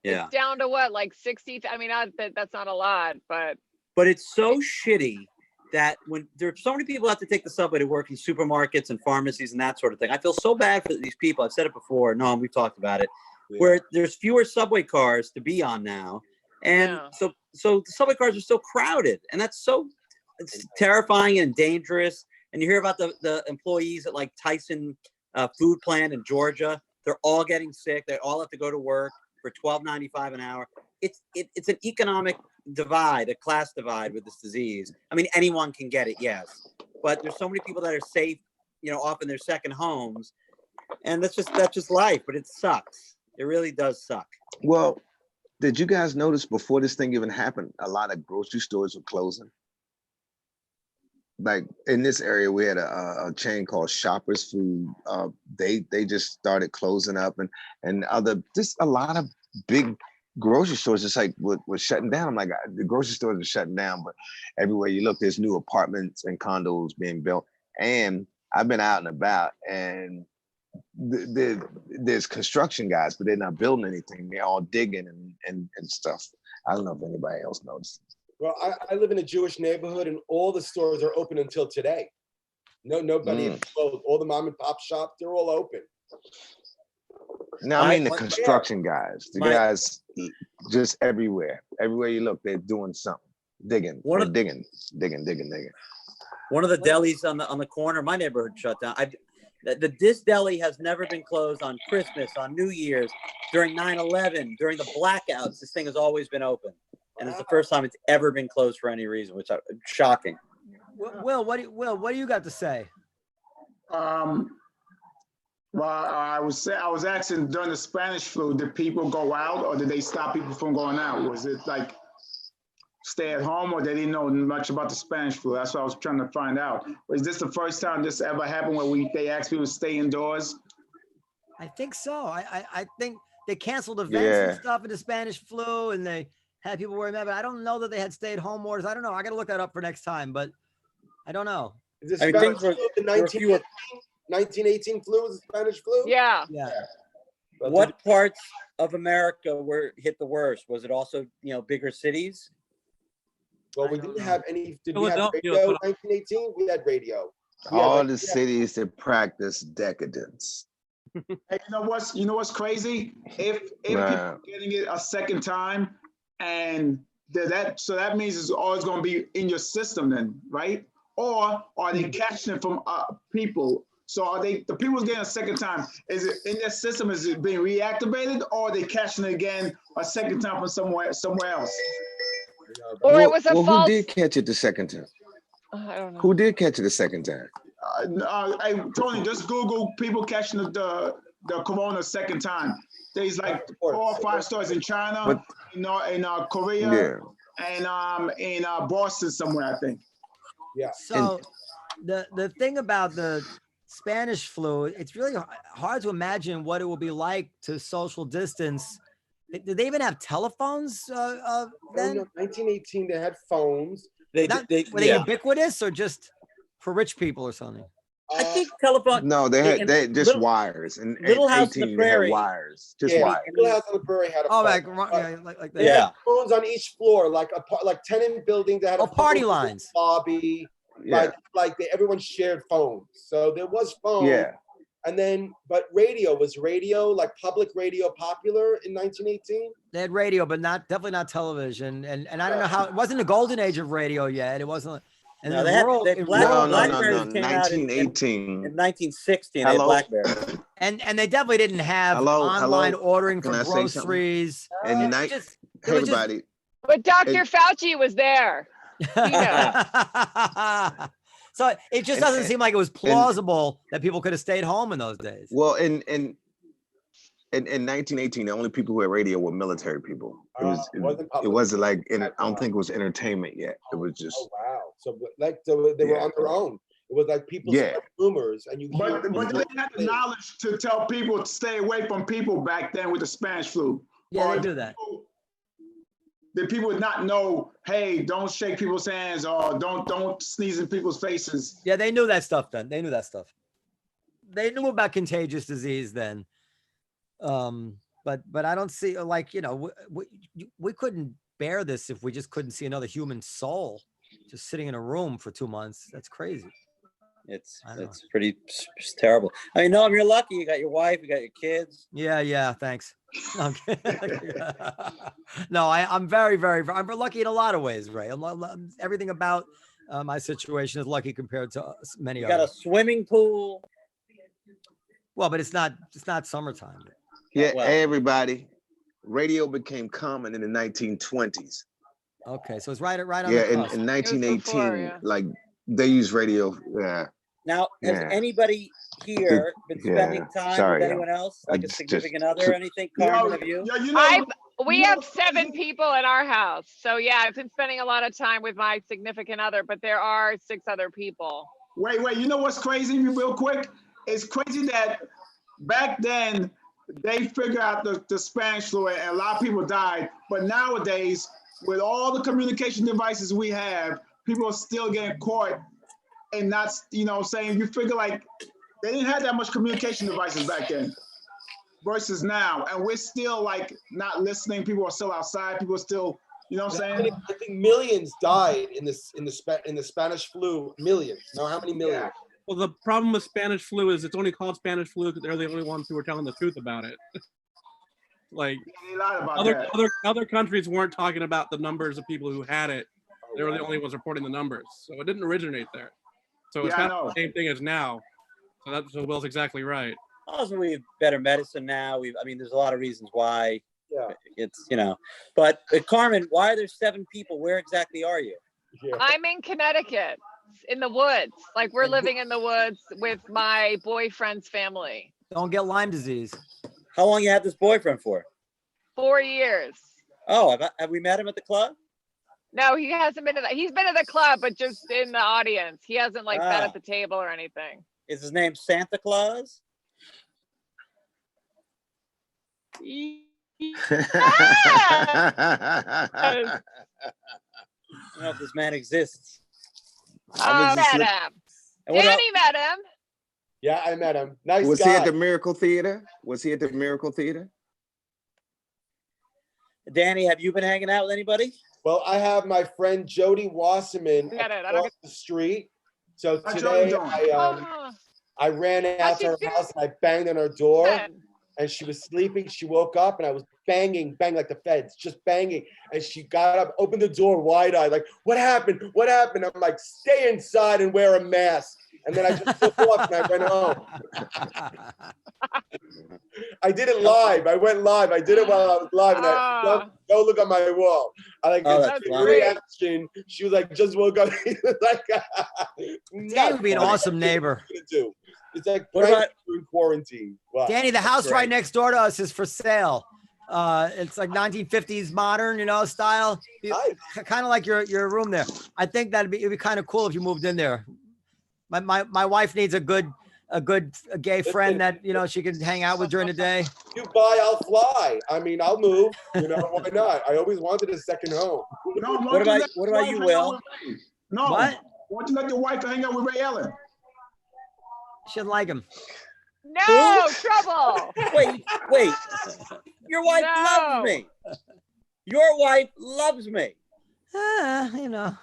Yeah. It's down to what, like 60? I mean, that's not a lot, but it's so shitty that when there's so many people have to take the subway to work in supermarkets and pharmacies and that sort of thing. I feel so bad for these people. I've said it before. Noam, we've talked about it, where there's fewer subway cars to be on now. And so the subway cars are so crowded, and that's it's terrifying and dangerous. And you hear about the employees at like Tyson food plant in Georgia. They're all getting sick. They all have to go to work for $12.95 an hour. It's an economic divide, a class divide with this disease. I mean, anyone can get it, yes, but there's so many people that are safe, off in their second homes, and that's just life. But it sucks. It really does suck. Well, did you guys notice before this thing even happened, a lot of grocery stores were closing? Like in this area, we had a chain called Shoppers Food. They just started closing up, and just a lot of big grocery stores just like was shutting down. I'm like, the grocery stores are shutting down, but everywhere you look, there's new apartments and condos being built. And I've been out and about, and there's construction guys, but they're not building anything. They're all digging and stuff. I don't know if anybody else noticed. Well, I live in a Jewish neighborhood, and all the stores are open until today. Nobody is closed. All the mom and pop shops, they're all open. No, I mean the construction guys. The guys just everywhere. Everywhere you look, they're doing something. Digging. One of digging. One of the delis on the corner of my neighborhood shut down. This deli has never been closed on Christmas, on New Year's, during 9/11, during the blackouts. This thing has always been open. And it's the first time it's ever been closed for any reason, which is shocking. Will, what do you got to say? Well, I was asking during the Spanish flu, did people go out or did they stop people from going out? Was it like stay at home, or they didn't know much about the Spanish flu? That's what I was trying to find out. Was this the first time this ever happened where they asked people to stay indoors? I think so. I think they canceled events and stuff in the Spanish flu, and they had people wearing that, but I don't know that they had stay-at-home orders. I don't know. I got to look that up for next time, but I don't know. Is the Spanish flu the 1918 flu? Was the Spanish flu? Yeah. What parts of America were hit the worst? Was it also, bigger cities? Well, we didn't have any. Did we have radio in 1918? We had radio. All the cities that practice decadence. Hey, you know what's crazy? If people are getting it a second time, and that means it's always going to be in your system then, right? Or are they catching it from people? So are the people getting a second time? Is it in their system? Is it being reactivated, or are they catching it again a second time from somewhere else? Or it was a false. Who did catch it the second time? I don't know. Who did catch it the second time? Hey, Tony, just Google people catching the corona second time. There's like 4 or 5 stores in China, in Korea, and in Boston somewhere, I think. Yeah. So the thing about the Spanish flu, it's really hard to imagine what it will be like to social distance. Did they even have telephones then? No, 1918, they had phones. Were they ubiquitous or just for rich people or something? I think telephone. No, they had just wires. And Little House on the Prairie. Wires, just wires. Little House on the Prairie had a phone. Like that. Yeah, phones on each floor, like tenant building that had a party lines, lobby. Everyone shared phones, so there was phones. Yeah. And then, but was radio, like public radio, popular in 1918? They had radio, but definitely not television. And I don't know how, it wasn't a golden age of radio yet. It wasn't. And no, BlackBerries came out in 1916. Hello? They had BlackBerry. And they definitely didn't have online ordering for groceries. And everybody. But Dr. Fauci was there. So it just doesn't seem like it was plausible that people could have stayed home in those days. Well, in 1918, the only people who had radio were military people. It wasn't like I don't think it was entertainment yet. It was just. Oh wow! So they were on their own. It was like people spread rumors, and But they had the knowledge to tell people to stay away from people back then with the Spanish flu. Yeah, they do that. the people would not know, hey, don't shake people's hands or don't sneeze in people's faces. Yeah, they knew that stuff then. They knew that stuff. They knew about contagious disease then. But I don't see, like, you know, we couldn't bear this if we just couldn't see another human soul just sitting in a room for 2 months. That's crazy. It's it's terrible. I mean, Noam, you're lucky. You got your wife, you got your kids. Yeah, thanks. No, no, I'm very, I'm lucky in a lot of ways, Ray. Everything about my situation is lucky compared to many You others. got a swimming pool. Well, but it's not summertime. Yeah, Well. everybody. Radio became common in the 1920s. Okay, so it's right on Yeah, the in cusp. 1918, before, yeah. like they used radio. Yeah, Now, has Yeah. anybody here been spending time Sorry, with anyone else, like a just- significant other or anything? Carmen, have you? You know, We have 7 people in our house. So yeah, I've been spending a lot of time with my significant other, but there are 6 other people. wait, you know what's crazy, real quick? It's crazy that back then they figured out the Spanish flu and a lot of people died. But nowadays, with all the communication devices we have, people are still getting caught and not, you know what I'm saying? You figure like they didn't have that much communication devices back then versus now. And we're still like not listening. People are still outside. People are still, you know what I'm saying? I think millions died in the Spanish flu. Millions. Know how many millions? Well, the problem with Spanish flu is it's only called Spanish flu because they're the only ones who are telling the truth about it. Like They lied about that. other countries weren't talking about the numbers of people who had it. They were the only ones reporting the numbers, so it didn't originate there. So it's Yeah, I kind of know. the same thing as now. So Will's exactly right. Also, we have better medicine now. I mean, there's a lot of reasons why. Yeah. It's, you know, but Carmen, why are there 7 people? Where exactly are you? Yeah. I'm in Connecticut, in the woods. Like we're living in the woods with my boyfriend's family. Don't get Lyme disease. How long you had this boyfriend for? 4 years. Oh, have we met him at the club? No, he hasn't been to that. He's been to the club, but just in the audience. He hasn't like sat Ah. at the table or anything. Is his name Santa Claus? I don't know if this man exists. I was just Met look- him. And what Danny met him. Yeah, I met him. Nice was guy. he at the Miracle Theater? Was he at the Miracle Theater? Danny, have you been hanging out with anybody? Well, I have my friend Jody Wasserman Got it. I don't across the street. So How Jody today doing? I ran out How's to she her doing? house and I banged on her door Good. and she was sleeping. She woke up and I was banging like the feds, just banging. And she got up, opened the door wide-eyed, like, what happened? What happened? I'm like, stay inside and wear a mask. And then I just took off and I went home. I did it live. I went live. I did it while I was live. And I, go look on my wall. I like Oh, the that's funny. reaction. She was like, just woke up. Like, Danny would be an awesome neighbor. Do. It's like What about- in quarantine. Wow. Danny, the house great. right next door to us is for sale. It's like 1950s modern, you know, style. Nice. Kind of like your room there. I think it'd be kind of cool if you moved in there. My wife needs a good gay friend that, you know, she can hang out with during the day. You buy, I'll fly. I mean, I'll move. You know, why not? I always wanted a second home. No, why What don't you about- let what your about wife you, hang Will? out with Ray? No. What? Why don't you let your wife hang out with Ray Ellin? She didn't like him. No trouble. Wait. Your wife No. loves me. Your wife loves me. You know.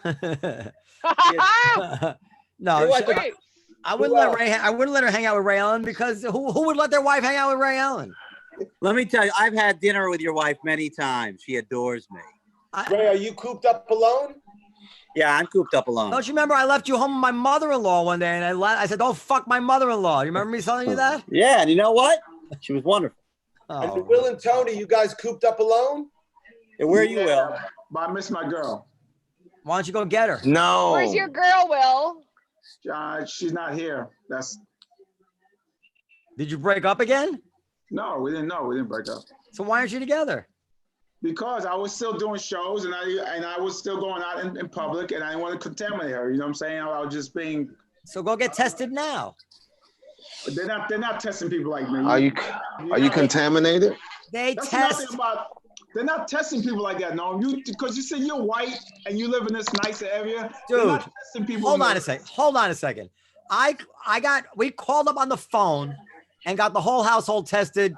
Your No, wife- Wait, I wouldn't let her hang out with Ray Allen because who would let their wife hang out with Ray Allen? Let me tell you, I've had dinner with your wife many times. She adores me. Ray, are you cooped up alone? Yeah, I'm cooped up alone. Don't you remember I left you home with my mother-in-law one day and I said, don't fuck my mother-in-law. You remember me telling you that? Yeah, and you know what? She was wonderful. And Oh, Will and Tony, you guys cooped up alone? And where you will? But I miss my girl. why don't you go get her? No. where's your girl, Will? She's not here. Did you break up again? No, we didn't know. We didn't break up. So why aren't you together? Because I was still doing shows and I was still going out in public and I didn't want to contaminate her. You know what I'm saying? I was just being. So go get tested now. They're not testing people like me. Are you contaminated? They That's test. nothing about. They're not testing people like that, Noam. Because you said you're white and you live in this nicer area. They're Dude, not testing people. hold on a second. Hold on a second. We called up on the phone and got the whole household tested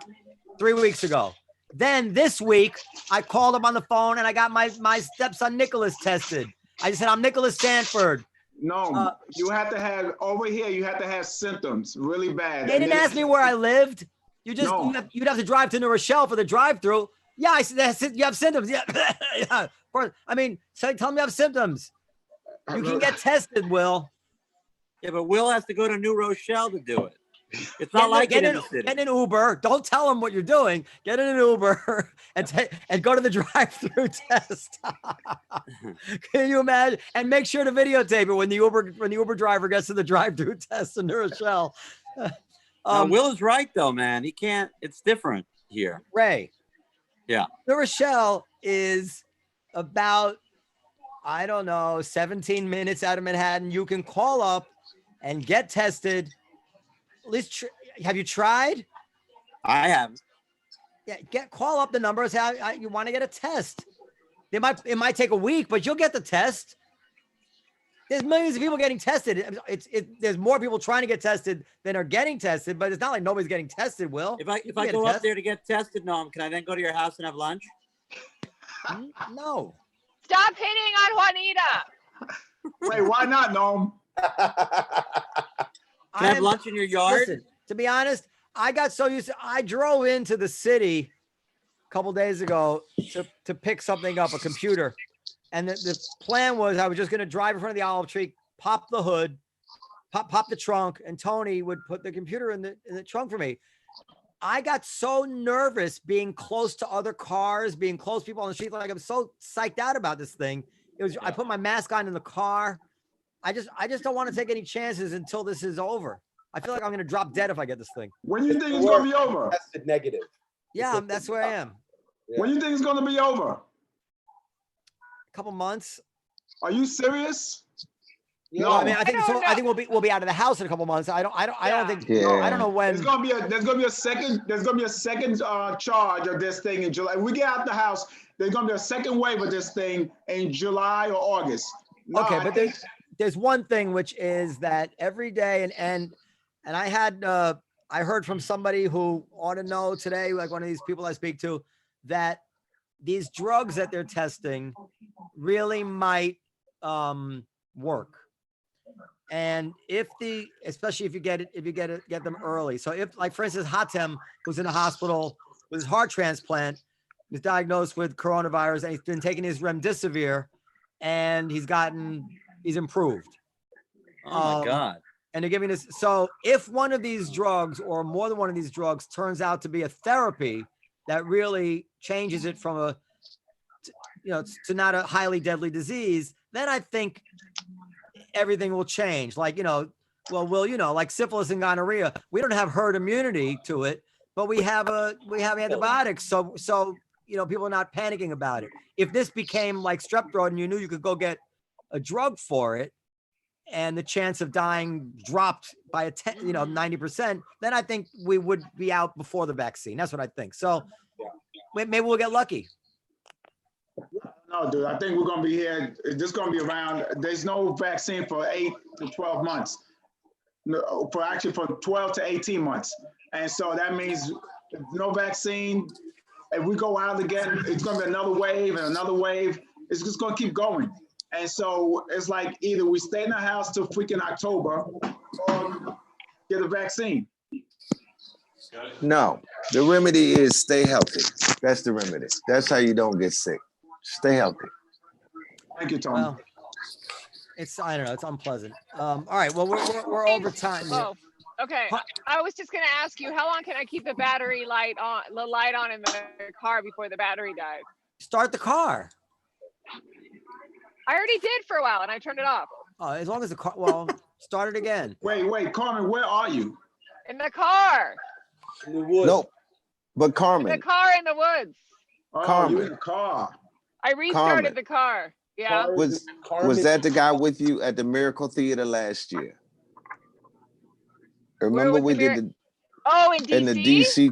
3 weeks ago. Then this week, I called up on the phone and I got my stepson Nicholas tested. I just said, I'm Nicholas Stanford. No, you have to have over here. You have to have symptoms really bad. They didn't ask me where I lived. You'd have to drive to New Rochelle for the drive-through. Yeah, I said that's it. You have symptoms. Yeah, yeah. Of course. I mean, tell me you have symptoms. You can get tested, Will. Yeah, but Will has to go to New Rochelle to do it. It's not like it in the city. Get an Uber. Don't tell them what you're doing. Get in an Uber and go to the drive-through test. Can you imagine? And make sure to videotape it when the Uber driver gets to the drive-through test in New Rochelle. Will is right though, man. He can't. It's different here. Ray. Yeah. New Rochelle is about, I don't know, 17 minutes out of Manhattan. You can call up and get tested. At least, have you tried? I have. Yeah, call up the number. Say you want to get a test. It might take a week, but you'll get the test. There's millions of people getting tested. There's more people trying to get tested than are getting tested, but it's not like nobody's getting tested, Will. If I go up there to get tested, Noam, can I then go to your house and have lunch? No. Stop hitting on Juanita. Wait, why not, Noam? Can I have lunch in your yard? Listen, to be honest, I got so used to, I drove into the city a couple days ago to pick something up, a computer. And the plan was I was just going to drive in front of the olive tree, pop the hood, pop the trunk, and Tony would put the computer in the trunk for me. I got so nervous being close to other cars, being close to people on the street. Like I'm so psyched out about this thing. I put my mask on in the car. I just don't want to take any chances until this is over. I feel like I'm going to drop dead if I get this thing. When do you think it's going to be over? Tested negative. Yeah, that's where I am. Yeah. When do you think it's going to be over? A couple months. Are you serious? Yeah. No, I mean, I think we'll be out of the house in a couple months. I don't think. Yeah. I don't know when. There's gonna be a second charge of this thing in July. We get out the house. There's gonna be a second wave of this thing in July or August. No, Okay, but there's one thing, which is that every day and I heard from somebody who ought to know today, like one of these people I speak to, that these drugs that they're testing really might work. And especially if you get them early. So if, like, for instance, Hatem, who's in the hospital with his heart transplant, was diagnosed with coronavirus, and he's been taking his remdesivir, and he's improved. Oh my God. And they're giving this. So if one of these drugs or more than one of these drugs turns out to be a therapy that really changes it from to not a highly deadly disease, then I think everything will change. Like, like syphilis and gonorrhea, we don't have herd immunity to it, but we have antibiotics. So people are not panicking about it. If this became like strep throat and you knew you could go get a drug for it, and the chance of dying dropped by 90%, then I think we would be out before the vaccine. That's what I think. So maybe we'll get lucky. No, dude, I think we're going to be here. This is going to be around. There's no vaccine for 8 to 12 months. No, for 12 to 18 months. And so that means no vaccine. If we go out again, it's going to be another wave and another wave. It's just going to keep going. And so it's like either we stay in the house till freaking October or get a vaccine. No, the remedy is stay healthy. That's the remedy. That's how you don't get sick. Stay healthy. Thank you, Tony. Well, I don't know. It's unpleasant. All right. Well, we're over time. Oh, okay. I was just gonna ask you, how long can I keep the light on in the car before the battery dies? Start the car. I already did for a while, and I turned it off. Oh, as long as the car. Well, start it again. Wait, Carmen, where are you? In the car. In the woods. Nope. But Carmen. In the car in the woods. Oh, Carmen. you in the car. I restarted Carmen. the car. Yeah. Was that the guy with you at the Miracle Theater last year? Remember we did in DC? in the DC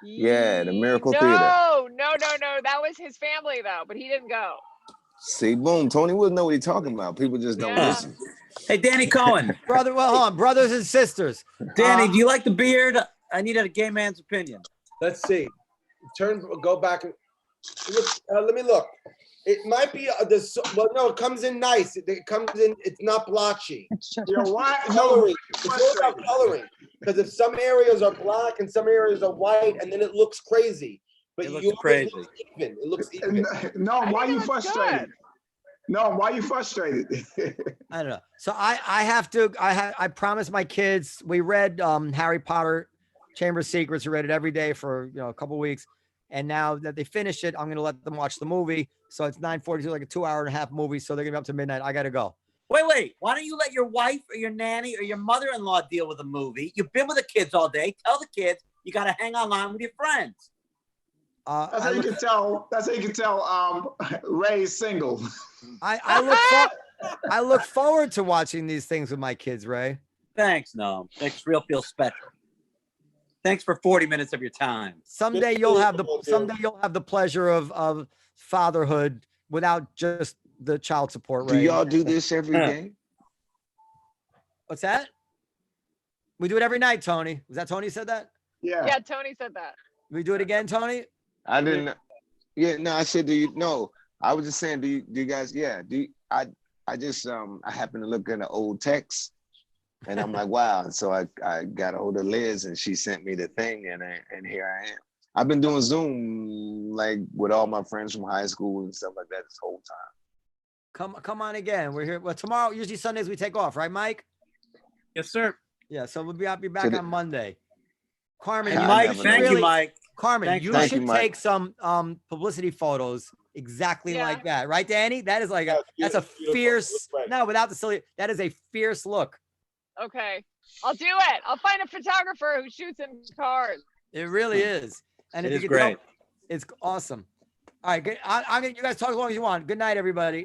Yeah, the Miracle Theater. No. that was his family though, but he didn't go. See, boom, Tony wouldn't know what he's talking about. People just don't Yeah. listen. Hey, Danny Cohen. Brother, well, hold on, brothers and sisters. Danny, do you like the beard? I need a gay man's opinion. Let's see. Go back and look. Let me look. It might be well, no, it comes in nice. It comes in. It's not blotchy. Yo, why? Coloring. It's all about coloring. Because if some areas are black and some arereas are white, and then it looks crazy. But It looks yours crazy. looks even. It looks even. No, why you think it looks frustrated? good. No, why you frustrated? I don't know. So I have to. I promised my kids. We read Harry Potter, Chamber of Secrets. We read it every day for a couple weeks, and now that they finished it, I'm going to let them watch the movie. So it's 9:42, like a 2.5-hour movie. So they're going to be up to midnight. I got to go. Wait. Why don't you let your wife or your nanny or your mother-in-law deal with the movie? You've been with the kids all day. Tell the kids you got to hang online with your friends. That's how you can tell. That's how you can tell. Ray's single. I look forward to watching these things with my kids, Ray. Thanks, Noam. Makes real feel special. Thanks for 40 minutes of your time. Someday you'll have the pleasure of fatherhood without just the child support, Do Ray. y'all do this every day? What's that? We do it every night, Tony. Was that Tony said that? Yeah. Yeah, Tony said that. We do it again, Tony? I didn't. Yeah, no, I said, do you? No, I was just saying, do you guys? Yeah, I just I happened to look at an old text, and I'm like, wow. And so I got a hold of Liz, and she sent me the thing, and here I am. I've been doing Zoom like with all my friends from high school and stuff like that this whole time. Come on again. We're here. Well, tomorrow, usually Sundays we take off, right, Mike? Yes, sir. Yeah, so I'll be back on Monday. Carmen, And you Mike, should thank you, really- Mike. Carmen, Thank you you. should Thank you, Mike. take some publicity photos exactly Yeah. like that, right, Danny? That is like that's a beautiful. fierce. Right. No, without the silly, that is a fierce look. Okay, I'll do it. I'll find a photographer who shoots in cars. It really is. And It if is you could tell- great. it's awesome. All right, good. I'm gonna. You guys talk as long as you want. Good night, everybody.